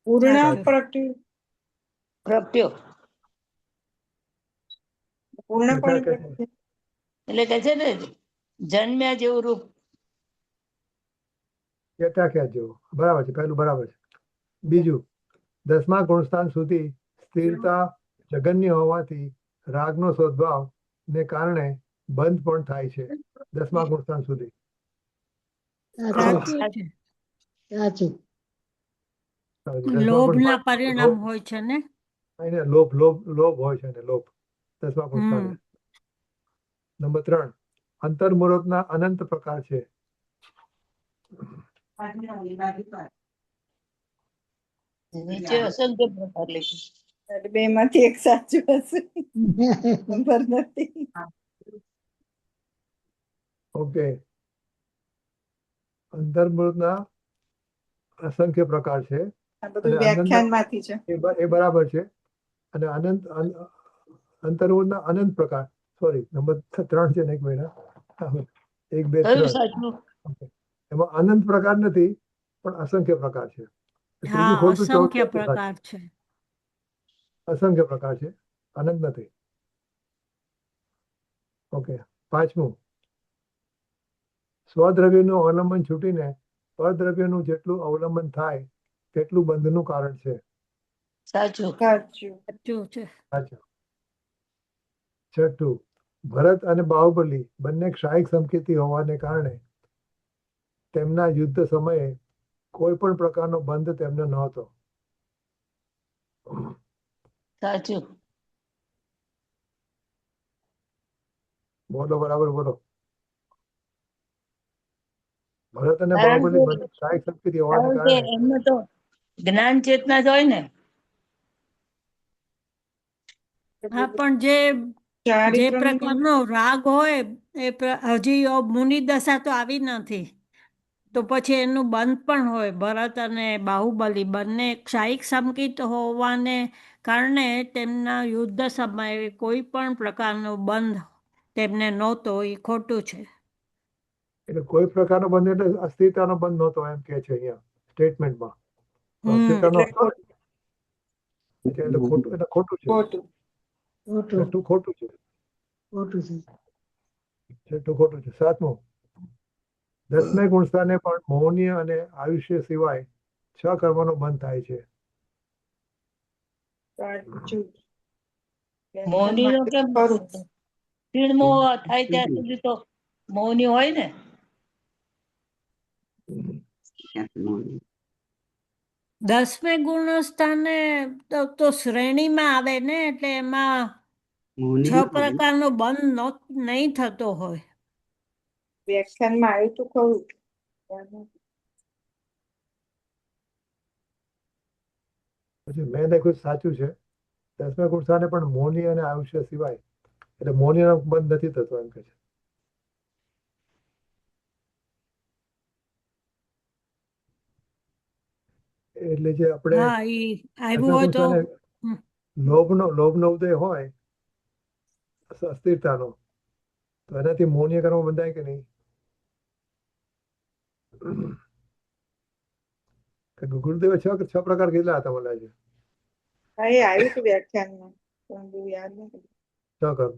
પૂર્ણ સાચું. પ્રત્યય પ્રત્યો પૂર્ણપણે યથાખ્યા પ્રત્યય. એટલે કે છે ને જન્મ્યા જેવું રૂપ. યથાખ્યાત જેવો. બરાબર છે. પહેલું બરાબર છે. બીજું, 10મા ગુણસ્થાન સુધી સ્થિરતા જગન્ય હોવાથી રાગનો સદભાવ ને કારણે બંધ પણ થાય છે. 10મા ગુણસ્થાન સુધી. સાચું સાચું છે. સાચું. 10મા લોભના ગુણસ્થાન પરિણામ હોય છે ને. એને લોભ હોય છે ને લોભ 10મા ગુણસ્થાને. નંબર 3 અંતર્મુહૂર્તના અનંત પ્રકાર છે. નીચે અસંખ્ય પ્રકાર લખ્યું. એટલે બે માંથી એક સાચું હશે. ખબર નથી. ઓકે. અંતર્મુહૂર્તના અસંખ્ય પ્રકાર છે. આ બધું અને વ્યાખ્યાન માંથી છે. એ બરાબર છે. અને અંતર્મુહૂર્તના અનંત પ્રકાર સોરી નંબર 3 છે ને એક મહિના 1 2 કયું 3 સાચું? એમાં અનંત પ્રકાર નથી પણ અસંખ્ય પ્રકાર છે. ત્રીજું હા ખોટું, અસંખ્ય ચોથું સાચું. પ્રકાર છે. અસંખ્ય પ્રકાર છે, અનંત નથી. ઓકે. 5મું સ્વદ્રવ્યનું અવલંબન છૂટીને પરદ્રવ્યનું જેટલું અવલંબન થાય તેટલું બંધનું કારણ છે. સાચું. સાચું. સાચું છે. સાચું. 6 ભરત અને બાહુબલી બંને ક્ષાયિક સંકેતી હોવાને કારણે તેમના યુદ્ધ સમયે કોઈ પણ પ્રકારનો બંધ તેમને નહોતો. સાચું. બોલો બરાબર બોલો. ભરત અને કારણ બાહુબલી કે બંને ક્ષાયિક સંકેતી હોવાને કારણ કે કારણે એમને તો જ્ઞાન ચેતના જ હોય ને. હા પણ જે ચારિત્રનું પ્રકારનો રાગ હોય હજી મુનિ દશા તો આવી નથી, તો પછી એનું બંધ પણ હોય. ભરત અને બાહુબલી બંને ક્ષાયિક સંકિત હોવાને કારણે તેમના યુદ્ધ સમયે કોઈ પણ પ્રકારનો બંધ તેમને નહોતો, એ ખોટું છે. એટલે કોઈ પ્રકારનો બંધ એટલે અસ્થિરતાનો બંધ નહોતો એમ કે છે અહીંયા સ્ટેટમેન્ટમાં. તો અસ્થિરતાનો હતો ને. એટલે ખોટું છે. ખોટું. ખોટું. છઠ્ઠું ખોટું છે. ખોટું છે. છઠ્ઠું ખોટું છે. 7મું 10મે ગુણસ્થાને પણ મૌન્ય અને આયુષ્ય સિવાય 6 કર્મનો બંધ થાય છે. સાચું. મૌનીનો કેમ ખરું. તીણમો થાય ત્યાં સુધી તો મૌની હોય ને. 10મે ગુણસ્થાને તો શ્રેણીમાં આવે ને, એટલે એમાં 6 પ્રકારનો બંધ નહીં થતો હોય. વ્યાખ્યાનમાં આવ્યું તો ખરું. પછી મેં લખ્યું સાચું છે. 10મા ગુણસ્થાને પણ મૌની અને આયુષ્ય સિવાય એટલે મૌનીનો બંધ નથી થતો એમ કે છે. એટલે જે આપણે હા એ આવ્યું હોય તો લોભનો ઉદય હોય અસ્થિરતાનો, તો એનાથી મૌન્ય કર્મ બંધાય કે નહીં? ગુરુદેવે 6 પ્રકાર કીધા હતા મને આજે. હા એ આવ્યું હતું વ્યાખ્યાનમાં પણ બહુ યાદ નથી. 6 કર્મ.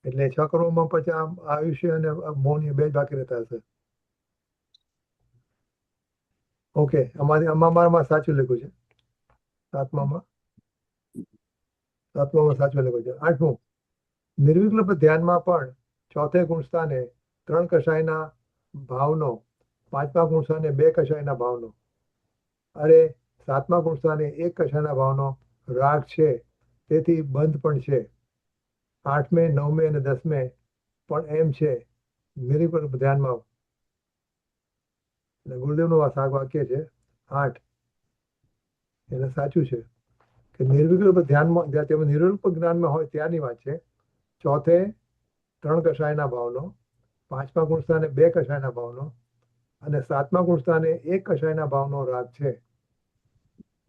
એટલે 6 કર્મોમાં પછી આમ આયુષ્ય અને મોહની બે જ બાકી રહેતા હશે. ઓકે, આમાં મારામાં સાચું લખ્યું છે. સાતમામાં સાચું લખ્યું છે. 8મું, નિર્વિકલ્પ ધ્યાનમાં પણ ચોથે ગુણસ્થાને 3 કષાયના ભાવનો, 5મા ગુણસ્થાને 2 કષાયના ભાવનો, અરે 7મા ગુણસ્થાને 1 કષાયના ભાવનો રાગ છે, તેથી બંધ પણ છે. 8મે, 9મે અને 10મે પણ એમ છે. નિર્વિકલ્પ ધ્યાનમાં ગુરુદેવનું આ વાક્ય છે 8. એટલે સાચું છે કે નિર્વિકલ્પ ધ્યાનમાં, જ્યાં તેમાં નિર્વિકલ્પ જ્ઞાનમાં હોય ત્યારની વાત છે. ચોથે 3 કષાયના ભાવનો, 5મા ગુણસ્થાને 2 કષાયના ભાવનો અને 7મા ગુણસ્થાને 1 કષાયના ભાવનો રાગ છે,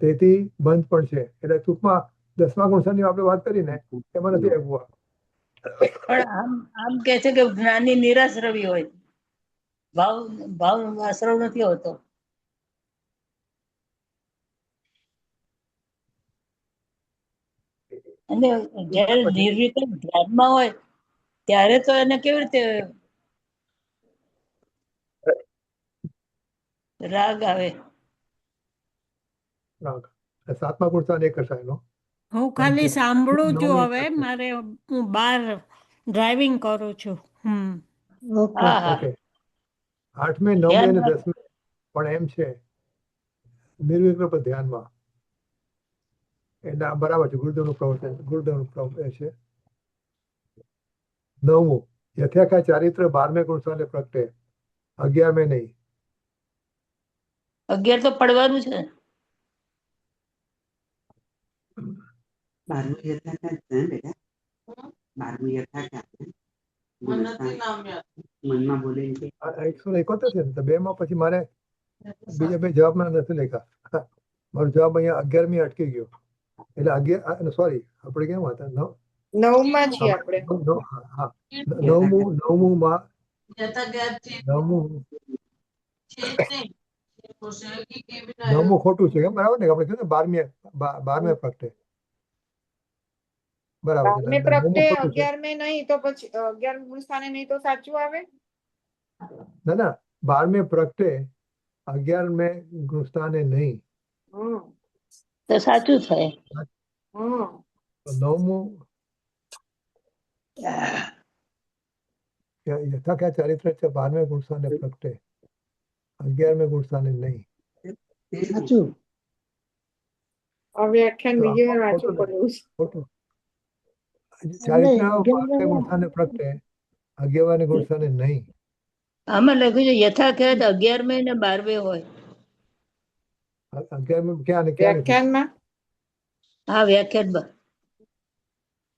તેથી બંધ પણ છે. એટલે ટૂંકમાં 10મા ગુણસ્થાનની આપણે વાત કરીને એમાં નથી આવ્યું. પણ આમ કે છે કે જ્ઞાની નિરાશ્રવી હોય, ભાવ આશ્રવ નથી હોતો. અને જયારે નિર્વિકલ્પ ધ્યાનમાં હોય ત્યારે તો એને કેવી રીતે રાગ આવે? રાગ 7મા ગુણસ્થાન 1 કષાયનો. હું ખાલી સાંભળું છું. 9મે હવે મારે, હું બહાર ડ્રાઇવિંગ કરું છું. ઓકે. હા હા, ઓકે, 8મે, 9મે અને 10મે પણ એમ છે નિર્વિકલ્પ ધ્યાનમાં. એટલે આ બરાબર છે. ગુરુદેવનું પ્રવચન, એ છે. 9મું, યથાખા ચારિત્ર 12મે ગુણસ્થાને પ્રગટે, 11મે નહીં. 11 તો પડવાનું છે. 12મું યથાર્થ છે ને બેટા? 12મું યથાર્થ છે. મનમાં બોલે છે. 171 છે ને, તો 2માં પછી મારે બીજા 2 જવાબમાં નથી લખ્યા. મારો જવાબ અહીંયા 11મી અટકી ગયો. એટલે 11, સોરી, આપણે કેમ હતા? 9માં છીએ આપણે. 9મું ખોટું છે, કેમ? બરાબર ને? આપણે કીધું 12મે પ્રગટે. બરાબર છે. 12મે પ્રગટે, 11મે નહીં, તો પછી 11 ગુણસ્થાને નહીં તો સાચું આવે? ના, 12મે પ્રગટે, 11મે ગુણસ્થાને નહીં. તો સાચું થાય. 9મું યથાખ્યા ચારિત્ર છે, 12મે ગુણસ્થાને પ્રગટે, 11મે ગુણસ્થાને નહીં. સાચું. હવે વ્યાખ્યાન બીજી વાર વાંચવું પડ્યું. ખોટું. ચારિત્ર 12મે ગુણસ્થાને પ્રગટે, 11મે ગુણસ્થાને નહીં. આમાં લખ્યું છે યથાખ્યાત 11મે ને 12મે હોય. 11મે ક્યાં ને ક્યાં? વ્યાખ્યાનમાં હા, વ્યાખ્યાનમાં.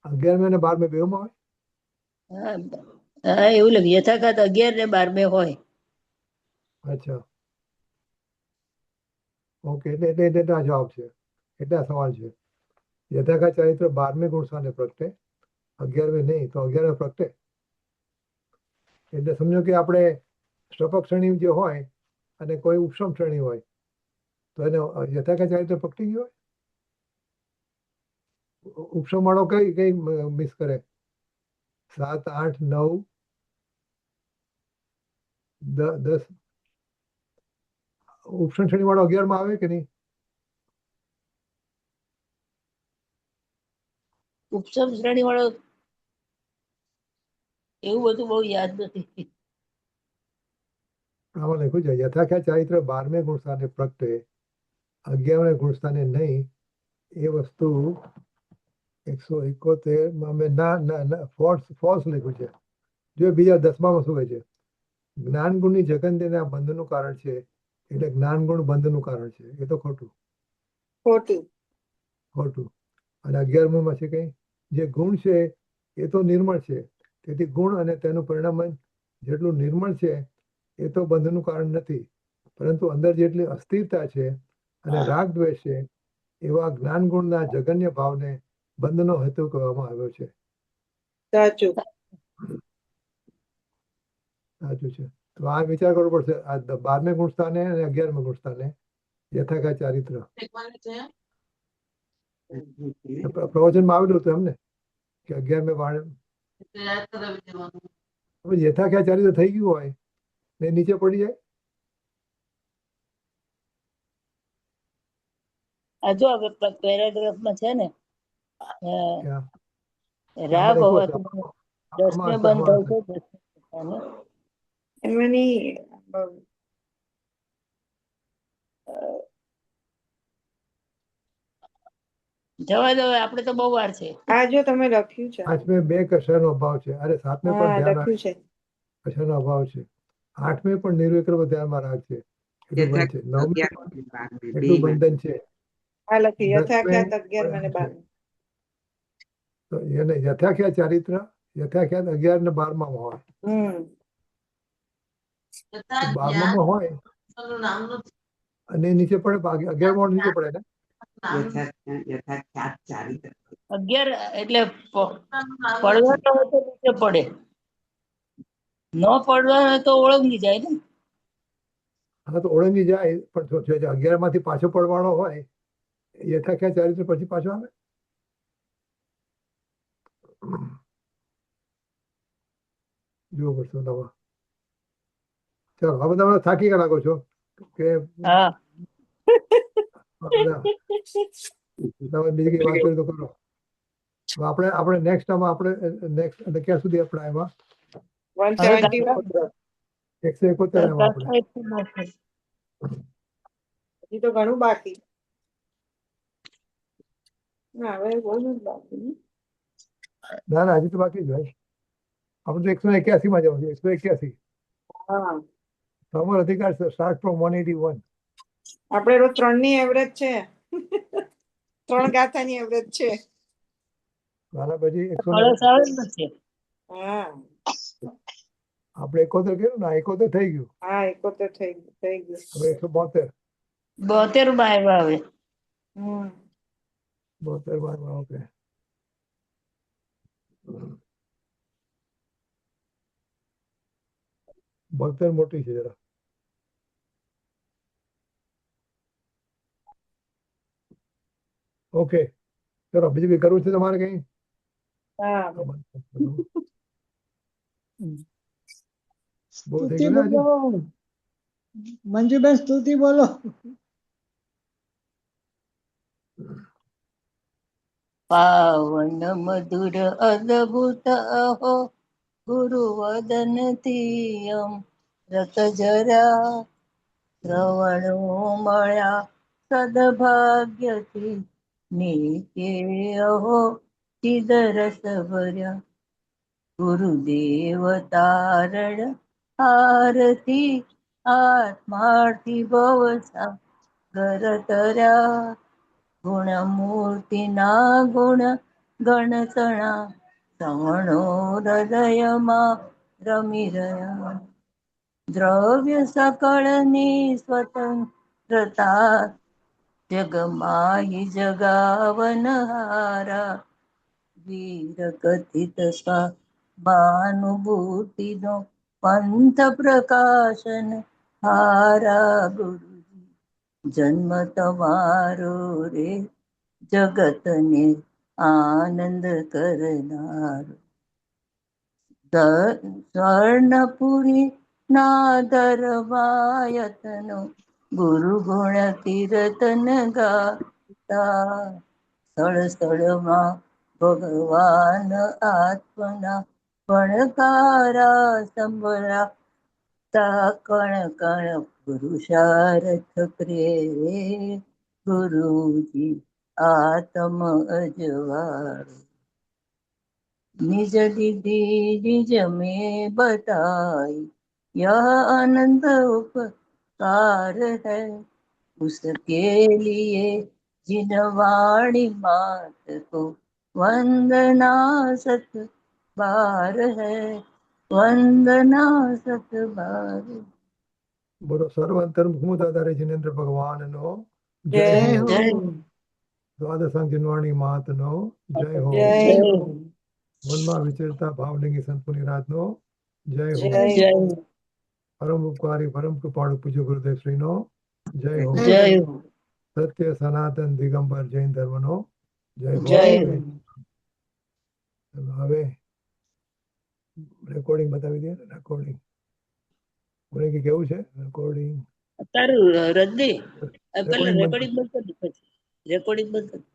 11મે અને 12મે બેઉમાં હોય. હા, એવું લખ્યું. યથાખ્યાત 11 ને 12મે હોય. અચ્છા, ઓકે. એટલે આ જવાબ છે. એટલે આ સવાલ છે. યથાખ્યાત ચારિત્ર 12મે ગુણસ્થાને પ્રગટે, 11મે નહીં, તો 11મે પ્રગટે. એટલે સમજો કે આપણે સ્ટપક શ્રેણી જે હોય અને કોઈ ઉપસમ શ્રેણી હોય તો એને યથાખ્યાત ચારિત્ર પકડી ગયો હોય. ઉપસમ વાળો કઈ મિસ કરે? 7, 8, 9, 10. ઉપસમ શ્રેણી વાળો 11માં આવે કે નહીં? ઉપસમ શ્રેણી વાળો એવું બધું બહુ યાદ નથી. આમાં લખ્યું છે યથાખ્યાત ચારિત્ર 12મે ગુણસ્થાને પ્રગટે, 11મે ગુણસ્થાને નહીં. એ વસ્તુ 171 મેં ફોલ્સ લખ્યું છે. જો બીજા 10માં શું કહે છે? જ્ઞાન ગુણની જગંદેના બંધનું કારણ છે, એટલે જ્ઞાન ગુણ બંધનું કારણ છે. એ તો ખોટું. અને 11માં છે કઈ? જે ગુણ છે એ તો નિર્મળ છે, તેથી ગુણ અને તેનું પરિણામ જેટલું નિર્મળ છે એ તો બંધનું કારણ નથી, પરંતુ અંદર જેટલી અસ્થિરતા છે અને રાગ દ્વેષ છે એવા જ્ઞાન ગુણના જગન્ય ભાવને બંધનો હેતુ કહેવામાં આવ્યો છે. સાચું. સાચું છે. તો આ વિચાર કરવો પડશે. આ 12મે ગુણસ્થાને અને 11મે ગુણસ્થાને યથાખ્યાત ચારિત્ર પ્રવચનમાં આવેલું હતું એમને કે 11મે હવે યથાખ્યાચારી તો થઈ ગયું હોય ને નીચે પડી જાય. આ જો પેરેગ્રાફમાં છે ને ક્યાં? રાગ આમાં હોવા લખ્યું છે. દસને આમાં બંધ આમાં થાય છે દસને એમાં નહીં જવા દો, આપણે તો બહુ વાર છે. આ જો તમે લખ્યું છે. પાંચમે બે કશાનો અભાવ છે. અરે સાતમે પણ હા ધ્યાન લખ્યું છે. કશાનો અભાવ છે. આઠમે પણ નિર્વિકલ્પ ધ્યાનમાં રાખ છે. એટલું બંધ છે. નવમે પણ એટલું બંધન છે. આ લખ્યું દસમે યથાખ્યાત 11 અને 12. તો એને યથાખ્યાત ચારિત્ર યથાખ્યાત 11 ને 12 માં હોય. 12 માં હોય અને નીચે પડે 11 માં નીચે પડે ને. યથાખ્યાત ચારિત્ર 11 એટલે પડવાનો હોય તો નીચે પડે, ન પડવાનો હોય તો ઓળંગી જાય ને. હા તો ઓળંગી જાય, પણ 11 માંથી પાછો પડવાનો હોય યથાખ્યાત ચારિત્ર પછી પાછો આવે. જુઓ પડશો નવા. ચાલો હવે તમે થાકી લાગો છો કે હા તમે બીજી કઈ વાત કરી તો કરો. આપણે નેક્સ્ટ આમાં આપણે નેક્સ્ટ એટલે ક્યાં સુધી આપણે આવ્યા? 171. 171 આવ્યા આપણે. હજી તો ઘણું બાકી. ના હવે બહુ જ બાકી. ના ના હજી તો બાકી જ હોય. આપણે તો 181 માં જવાનું છે. 181. હા તમારો અધિકાર સ્ટાર્ટ ફ્રોમ 181. આપણે રોજ 3 ની એવરેજ છે. 3 ગાથાની એવરેજ છે. આના પછી 100 કળશ આવે જ નથી. હા આપણે 71 કર્યું ને, 71 થઈ ગયું. હા 71 થઈ ગયું. હવે 172. 72 માં આવ્યા હવે. 72 માં ઓકે. બોતેર મોટી છે જરા. ઓકે ચલો બીજું કઈ કરવું છે તમારે કઈ? હા બહુ થઈ સ્તુતિ ગયું ને આજે? બોલો મંજુબેન, સ્તુતિ બોલો. પાવન મધુર અદભુત અહો ગુરુવદન તિયમ રત જરા શ્રવણો મળ્યા સદભાગ્યથી નિત્ય અહો ચિદરસ ભર્યા ગુરુદેવ તારણ આરતી આત્માર્થી ભવ સાગર તર્યા ગુણમૂર્તિના ગુણ ગણતણા શ્રવણો હૃદયમાં રમી રહ્યા દ્રવ્ય સકળની સ્વતંત્રતા જગમાહી જગાવનહારા વીર કથિત સ્વાનુભૂતિનો પંથ પ્રકાશન હારા ગુરુજી જન્મ તમારો રે જગતને આનંદ કરનાર સ્વર્ણપુરી ના દરવાયતનો ગુરુ ગુણ કીર્તન ગાતા સ્થળ સ્થળમાં ભગવાન આત્મના પણકારા સંભળા કણ કણ પુરુષાર્થ પ્રેરે ગુરુજી આત્મ અજવાળ निज दीदी निज में बताई यह अनंत उपकार है उसके लिए जिन वाणी मात को वंदना सत बार है वंदना सत बार બોલો સર્વાંતર ભૂમદાધારી જિનેન્દ્ર ભગવાનનો જય જય હો. હો. દ્વાદશાંગ જનવાણી માતનો જય હો. જય હો. મનમાં વિચરતા ભાવલિંગી સંત મુનિરાજનો જય હો. જય હો. પરમ ઉપકારી પરમ કૃપાળુ પૂજ્ય ગુરુદેવ શ્રીનો જય હો. જય હો સત્ય સનાતન દિગંબર જૈન ધર્મનો જય હો. જય હો હવે રેકોર્ડિંગ બતાવી દે ને, રેકોર્ડિંગ બોલે કે કેવું છે રેકોર્ડિંગ? તારું રજની પેલા રેકોર્ડિંગ બંધ રેકોર્ડિંગ બંધ કરી દે, પછી રેકોર્ડિંગ બંધ કરી દે.